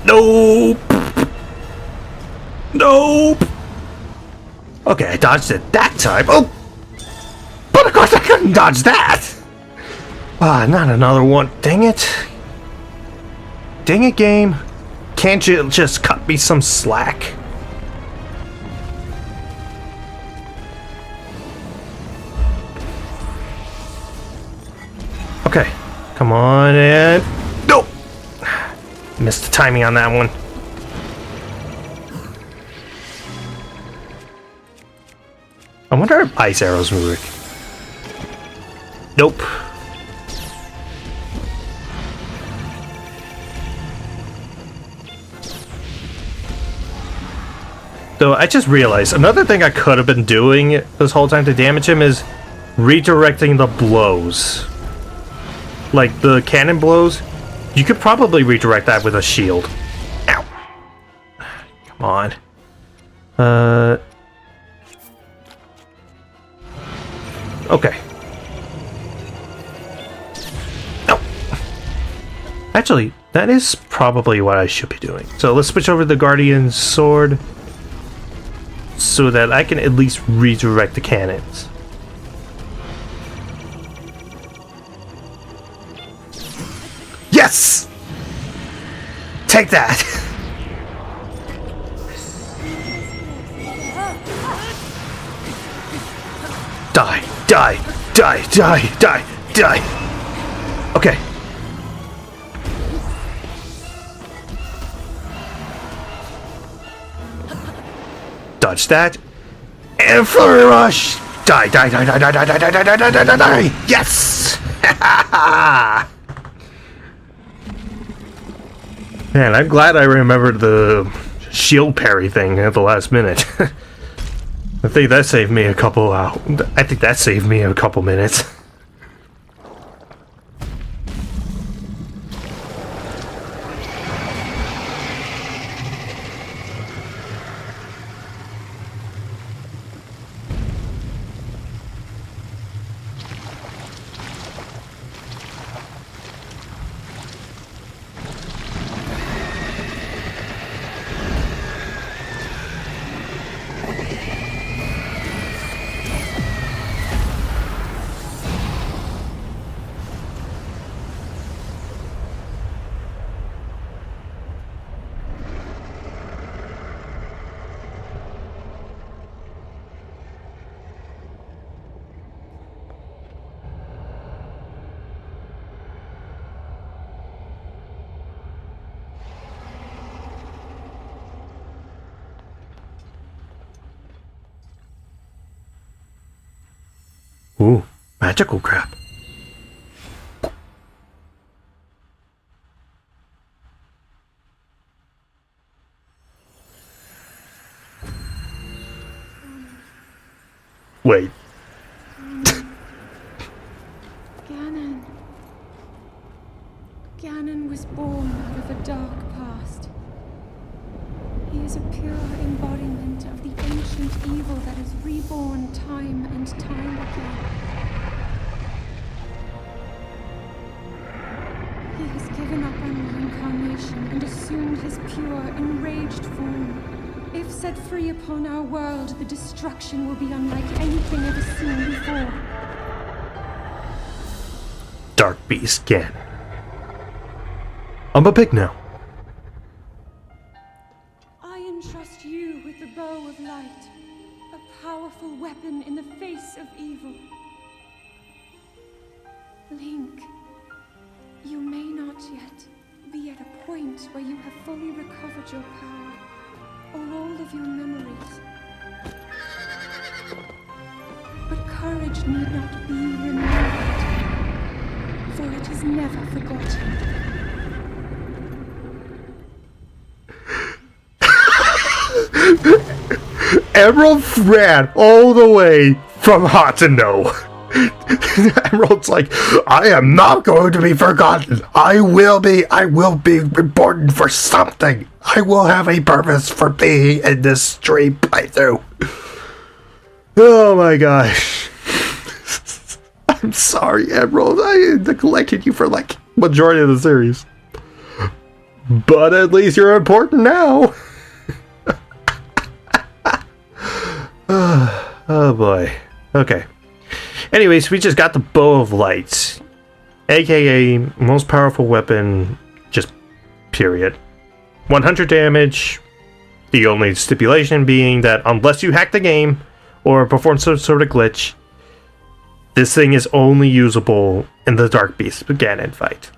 Nope. Nope. Okay, I dodged it that time. Oh! But of course I couldn't dodge that! Ah, not another one. Dang it. Dang it, game. Can't you just cut me some slack? Okay. Come on and... Nope! Missed the timing on that one. I wonder if ice arrows work. Nope. So I just realized another thing I could have been doing this whole time to damage him is redirecting the blows. Like the cannon blows. You could probably redirect that with a shield. Ow. Come on. Okay. Oh. Actually, that is probably what I should be doing. So let's switch over to the Guardian's sword so that I can at least redirect the cannons. Yes! Take that! Die, die, die, die, die, die! Okay. Dodge that. And flurry rush! Die, die, die, die, die, die, die, die, die, die, die, die, die! Yes! Man, I'm glad I remembered the shield parry thing at the last minute. I think that saved me a couple minutes. Ooh, magical crap. Wait. Ganon. Ganon was born out of a dark past. He is a pure embodiment of the ancient evil that is reborn time and time again. He has given up on reincarnation and assumed his pure, enraged form. If set free upon our world, the destruction will be unlike anything ever seen before. Dark Beast Ganon. I'm a pig now. I entrust you with the bow of light, a powerful weapon in the face of evil. Link, you may not yet be at a point where you have fully recovered your power, or all of your memories. But courage need not be remembered, for it is never forgotten. Emerald ran all the way from hot to no. Emerald's like, I am not going to be forgotten. I will be reborn for something. I will have a purpose for being in this stream playthrough. Oh my gosh. I'm sorry, Emerald. I neglected you for like majority of the series. But at least you're important now. Oh boy. Okay. Anyways, we just got the Bow of Light, aka most powerful weapon, just period. 100 damage, the only stipulation being that unless you hack the game or perform some sort of glitch, this thing is only usable in the Dark Beast Ganon fight.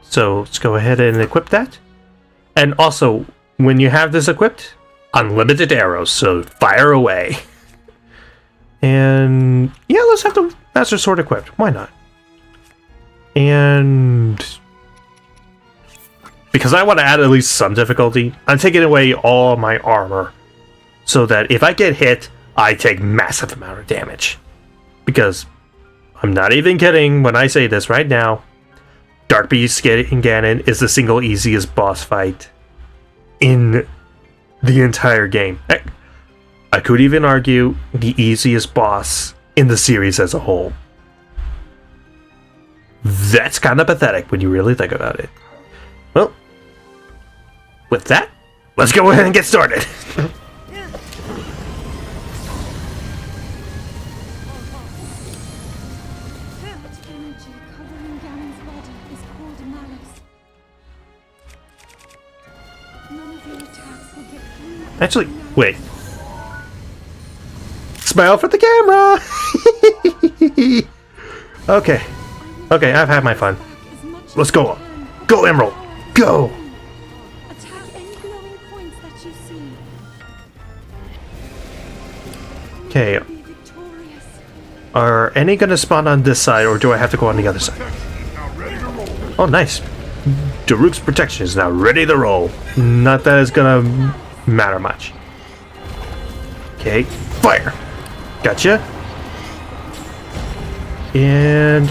So let's go ahead and equip that. And also, when you have this equipped, unlimited arrows, so fire away. And yeah, let's have the Master Sword equipped. Why not? And because I want to add at least some difficulty, I'm taking away all my armor so that if I get hit, I take massive amount of damage. Because I'm not even kidding when I say this right now. Dark Beast Ganon is the single easiest boss fight in the entire game. I could even argue the easiest boss in the series as a whole. That's kind of pathetic when you really think about it. Well, with that, let's go ahead and get started. Energy covering Ganon's body is called malice. None of your attacks will get through. Actually, wait. Smile for the camera! Okay. Okay, I've had my fun. Let's go on. Go, Emerald! Go! Attack any glowing points that you see. Okay, Be victorious. are any gonna spawn on this side, or do I have to go on the other side? Oh, nice. Daruk's protection is now ready to roll. Not that it's gonna matter much. Okay, fire! Gotcha. And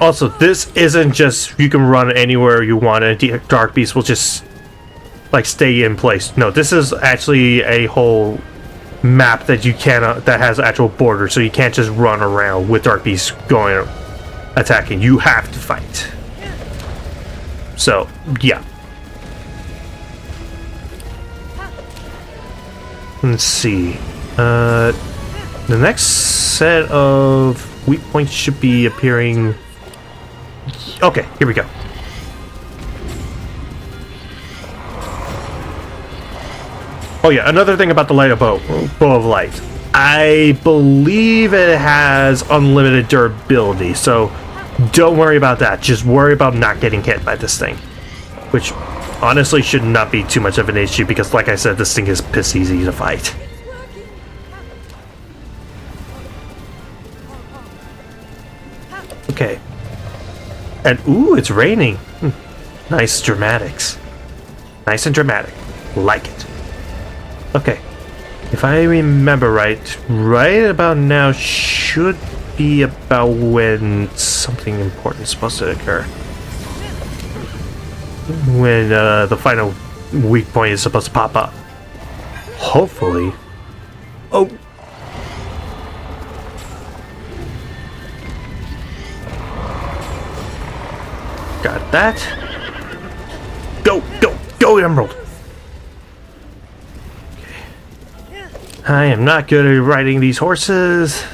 also, this isn't just you can run anywhere you want and Dark Beast will just like stay in place. No, this is actually a whole map that you cannot, that has actual borders, so you can't just run around with Dark Beast going attacking. You have to fight. So, yeah. Let's see. The next set of weak points should be appearing. Okay, here we go. Oh yeah, another thing about the bow of light. I believe it has unlimited durability, so don't worry about that. Just worry about not getting hit by this thing. Which Honestly, should not be too much of an issue because, like I said, this thing is piss easy to fight. Okay. And, ooh, it's raining. Nice dramatics. Nice and dramatic. Like it. Okay. If I remember right about now should be about when something important is supposed to occur. When the final weak point is supposed to pop up. Hopefully. Oh! Got that. Go, go, go, Emerald! Okay. I am not good at riding these horses.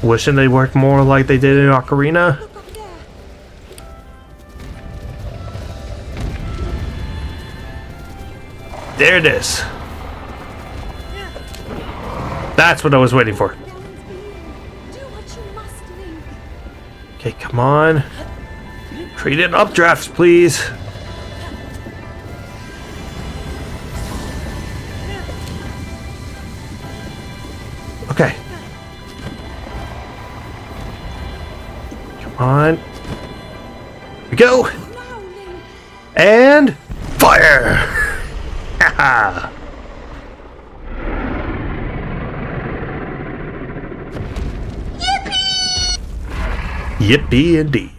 Wishing they worked more like they did in Ocarina. There it is. That's what I was waiting for. Okay, come on. Treat it updrafts, please. Okay. Come on. Here we go. And fire. Haha. Yippee indeed.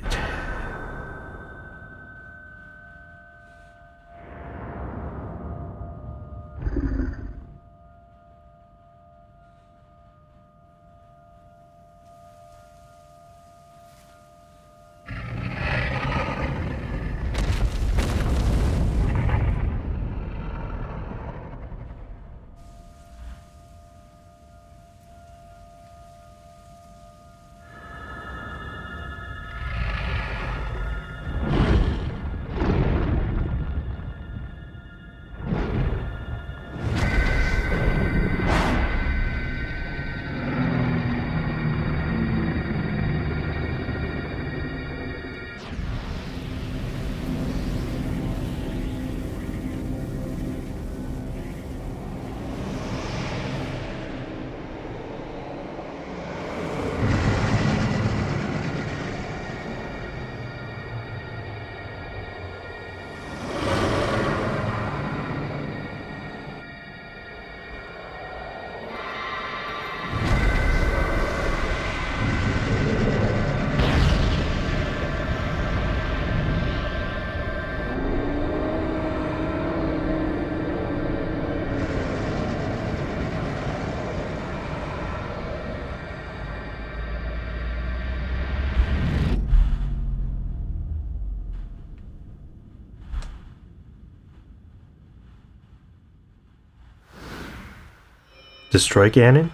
Destroy Ganon?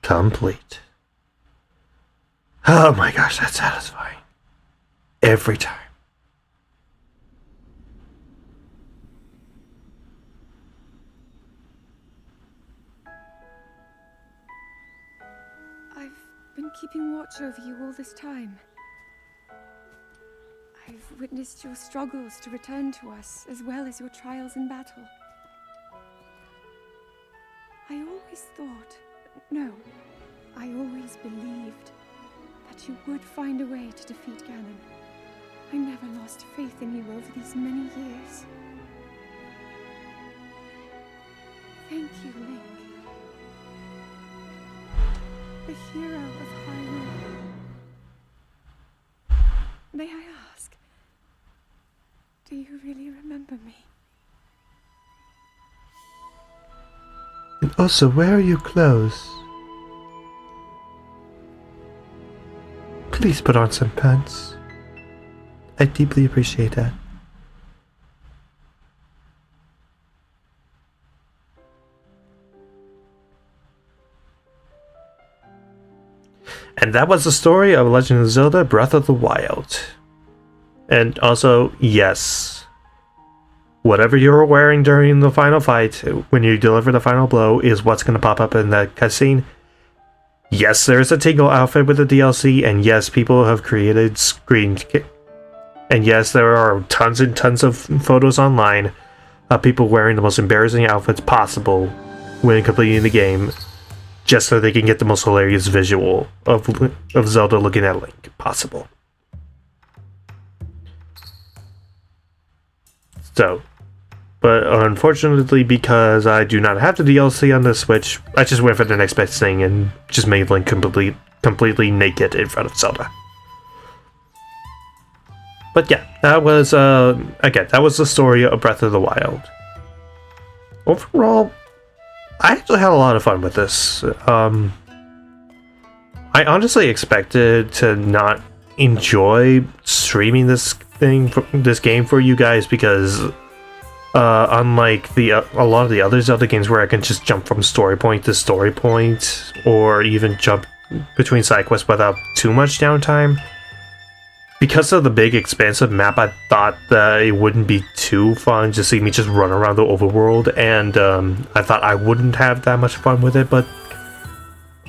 Complete. Oh my gosh, that's satisfying. Every time. I've been keeping watch over you all this time. I've witnessed your struggles to return to us, as well as your trials in battle. I always thought, no, I always believed that you would find a way to defeat Ganon. I never lost faith in you over these many years. Thank you, Link. The hero of Hyrule. May I ask, do you really remember me? And also, where are your clothes? Please put on some pants. I deeply appreciate that. And that was the story of Legend of Zelda Breath of the Wild. And also, yes, whatever you were wearing during the final fight, when you deliver the final blow, is what's going to pop up in that cutscene. Yes, there's a Tingle outfit with the DLC, and yes, people have created And yes, there are tons and tons of photos online of people wearing the most embarrassing outfits possible when completing the game, just so they can get the most hilarious visual of Zelda looking at Link possible. So, but unfortunately, because I do not have the DLC on the Switch, I just went for the next best thing and just made Link completely naked in front of Zelda. But yeah, that was, again, that was the story of Breath of the Wild. Overall, I actually had a lot of fun with this. I honestly expected to not enjoy streaming this game for you guys, because unlike a lot of the other Zelda games where I can just jump from story point to story point, or even jump between side quests without too much downtime, because of the big expansive map, I thought that it wouldn't be too fun to see me just run around the overworld, and I thought I wouldn't have that much fun with it, but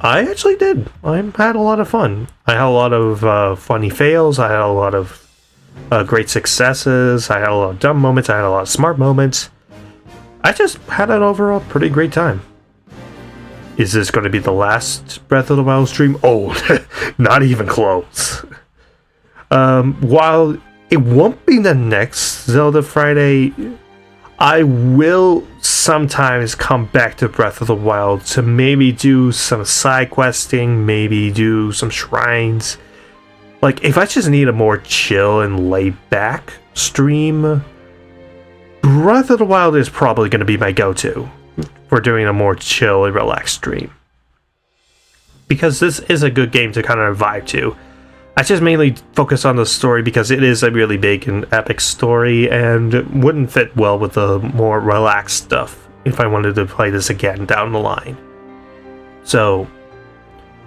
I actually did. I had a lot of fun. I had a lot of funny fails, I had a lot of great successes, I had a lot of dumb moments, I had a lot of smart moments. I just had an overall pretty great time. Is this going to be the last Breath of the Wild stream? Oh, not even close. While it won't be the next Zelda Friday, I will sometimes come back to Breath of the Wild to maybe do some side questing, maybe do some shrines. Like, if I just need a more chill and laid back stream, Breath of the Wild is probably going to be my go-to for doing a more chill and relaxed stream. Because this is a good game to kind of vibe to. I just mainly focus on the story because it is a really big and epic story, and wouldn't fit well with the more relaxed stuff if I wanted to play this again down the line. So,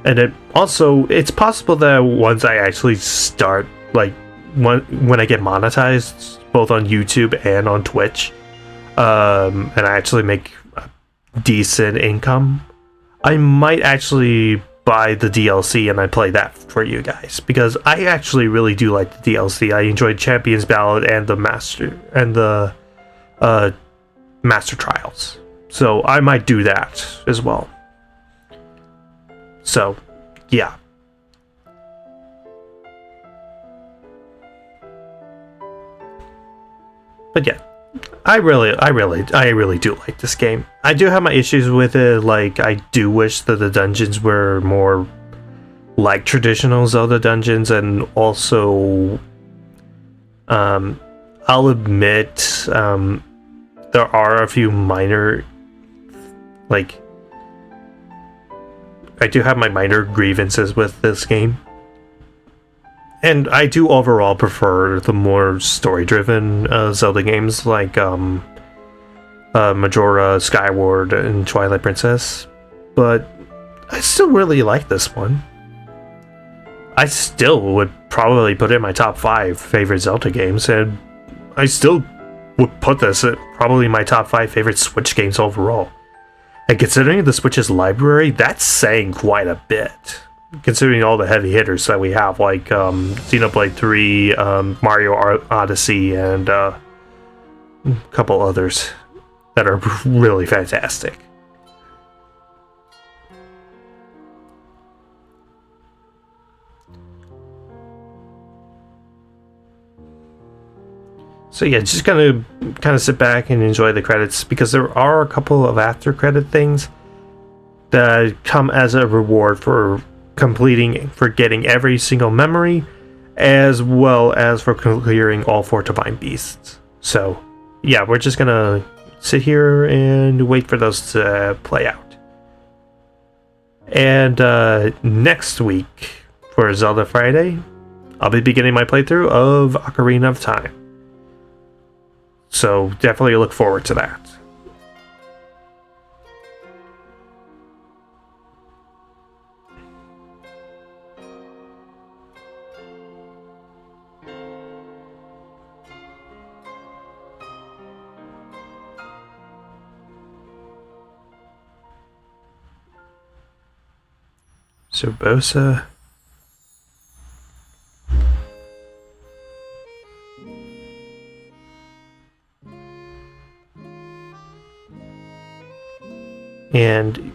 and it's possible that once I actually start, like, when I get monetized, both on YouTube and on Twitch, and I actually make a decent income, I might actually buy the DLC and I play that for you guys, because I actually really do like the DLC. I enjoyed Champion's Ballad and the Master Trials, so I might do that as well. So, yeah. But yeah, I really do like this game. I do have my issues with it. Like, I do wish that the dungeons were more like traditional Zelda dungeons, and also, I'll admit, there are a few minor, like, I do have my minor grievances with this game. And I do overall prefer the more story-driven Zelda games like Majora, Skyward, and Twilight Princess. But I still really like this one. I still would probably put it in my top 5 favorite Zelda games, and I still would put this at probably my top 5 favorite Switch games overall. And considering the Switch's library, that's saying quite a bit. Considering all the heavy hitters that we have, like Xenoblade 3, Mario Odyssey, and a couple others that are really fantastic. So yeah, just gonna kind of sit back and enjoy the credits, because there are a couple of after credit things that come as a reward for getting every single memory, as well as for clearing all 4 divine beasts. So yeah, we're just gonna sit here and wait for those to play out. And next week for Zelda Friday, I'll be beginning my playthrough of Ocarina of Time. So definitely look forward to that. Cerbosa. And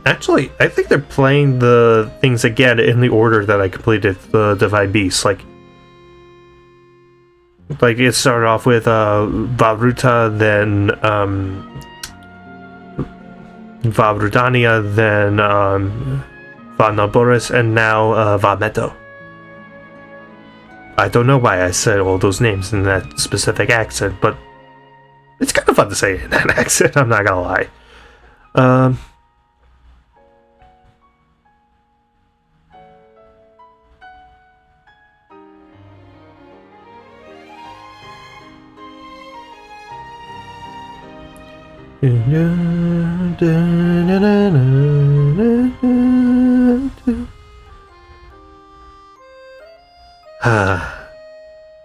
actually, I think they're playing the things again in the order that I completed the Divine Beasts. Like it started off with Vavruta, then Vavrudania, then Vanaboris, and now Vameto. I don't know why I said all those names in that specific accent, but it's kind of fun to say it in that accent, I'm not gonna lie.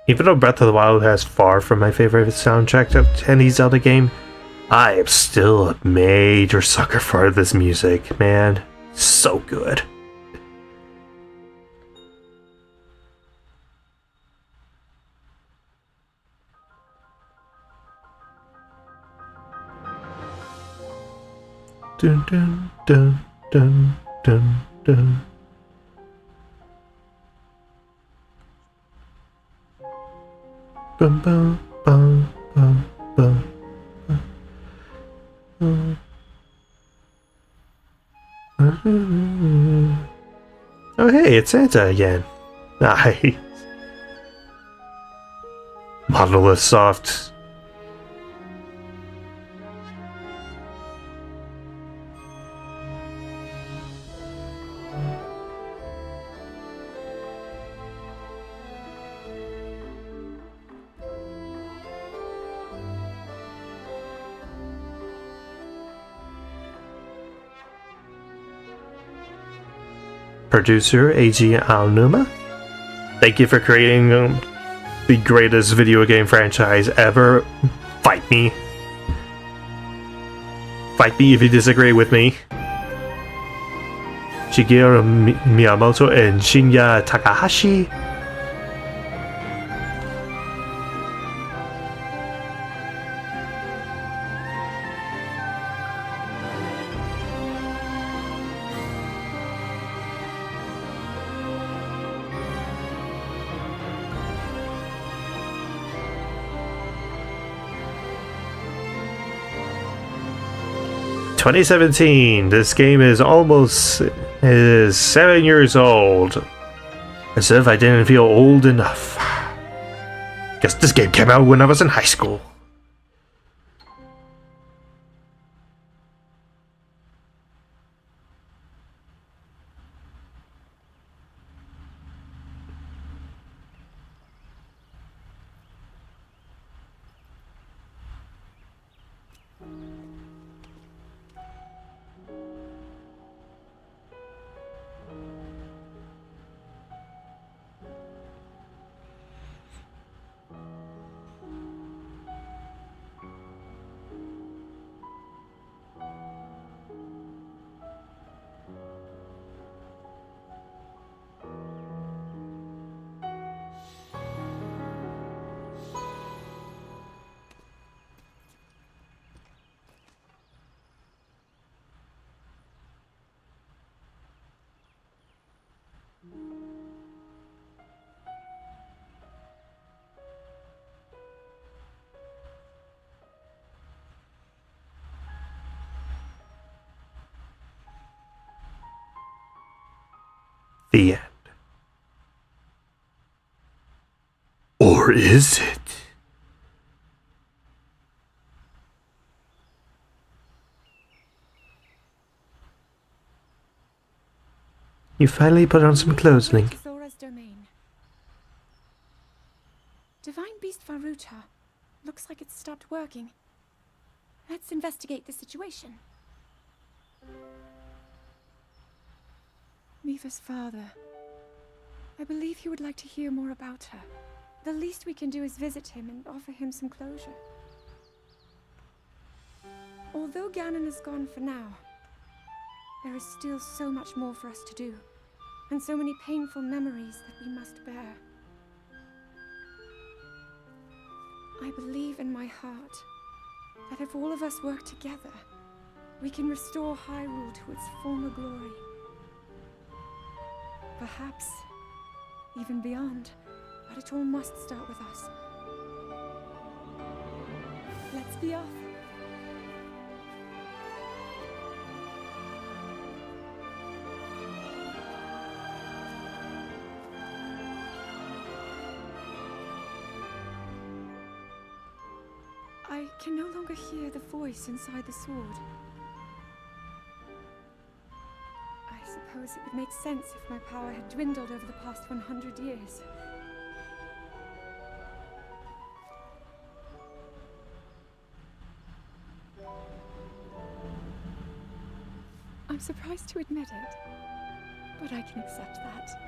Even though Breath of the Wild has far from my favorite soundtrack of any Zelda game, I am still a major sucker for this music, man. So good. Dun dun dun dun dun dun. Bum bum bum bum bum. Oh hey, it's Santa again. Nice. Monolith Soft. Producer Eiji Aonuma, thank you for creating the greatest video game franchise ever. Fight me. Fight me if you disagree with me. Shigeru Miyamoto and Shinya Takahashi. "2017. This game is 7 years old. As if I didn't feel old enough. Guess this game came out when I was in high school." The end. Or is it? You finally put on some clothes, Link. Thora's domain. Divine Beast Varuta. Looks like it's stopped working. Let's investigate the situation. Miva's father. I believe he would like to hear more about her. The least we can do is visit him and offer him some closure. Although Ganon is gone for now, there is still so much more for us to do, and so many painful memories that we must bear. I believe in my heart that if all of us work together, we can restore Hyrule to its former glory. Perhaps even beyond, but it all must start with us. Let's be off. I can no longer hear the voice inside the sword. I suppose it would make sense if my power had dwindled over the past 100 years. I'm surprised to admit it, but I can accept that.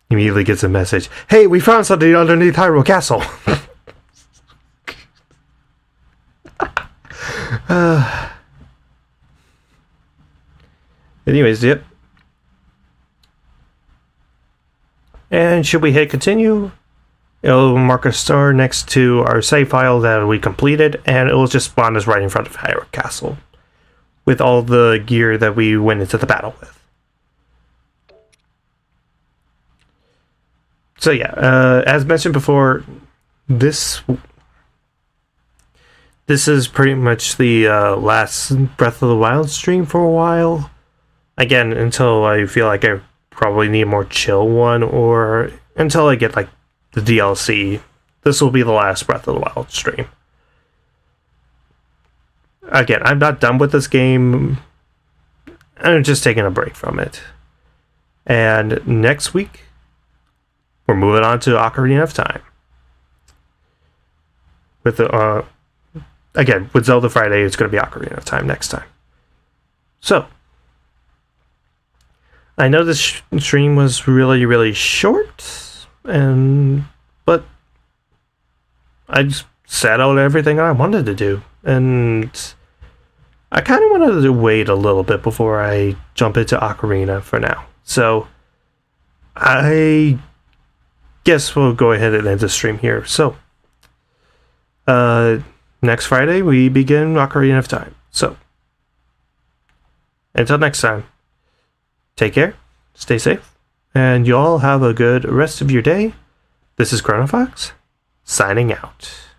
Immediately gets a message. Hey, we found something underneath Hyrule Castle. Anyways, yep. And should we hit continue? It'll mark a star next to our save file that we completed, and it will just spawn us right in front of Hyrule Castle with all the gear that we went into the battle with. So yeah, as mentioned before, this is pretty much the last Breath of the Wild stream for a while. Again, until I feel like I probably need a more chill one, or until I get like the DLC. This will be the last Breath of the Wild stream. Again, I'm not done with this game. I'm just taking a break from it. And next week, we're moving on to Ocarina of Time. With the again, with Zelda Friday, it's going to be Ocarina of Time next time. So, I know this stream was really, really short, but I just set out everything I wanted to do, and I kind of wanted to wait a little bit before I jump into Ocarina for now. So, I guess we'll go ahead and end the stream here. So, next Friday we begin Ocarina of Time. So, until next time, take care, stay safe, and you all have a good rest of your day. This is Chronofahx, signing out.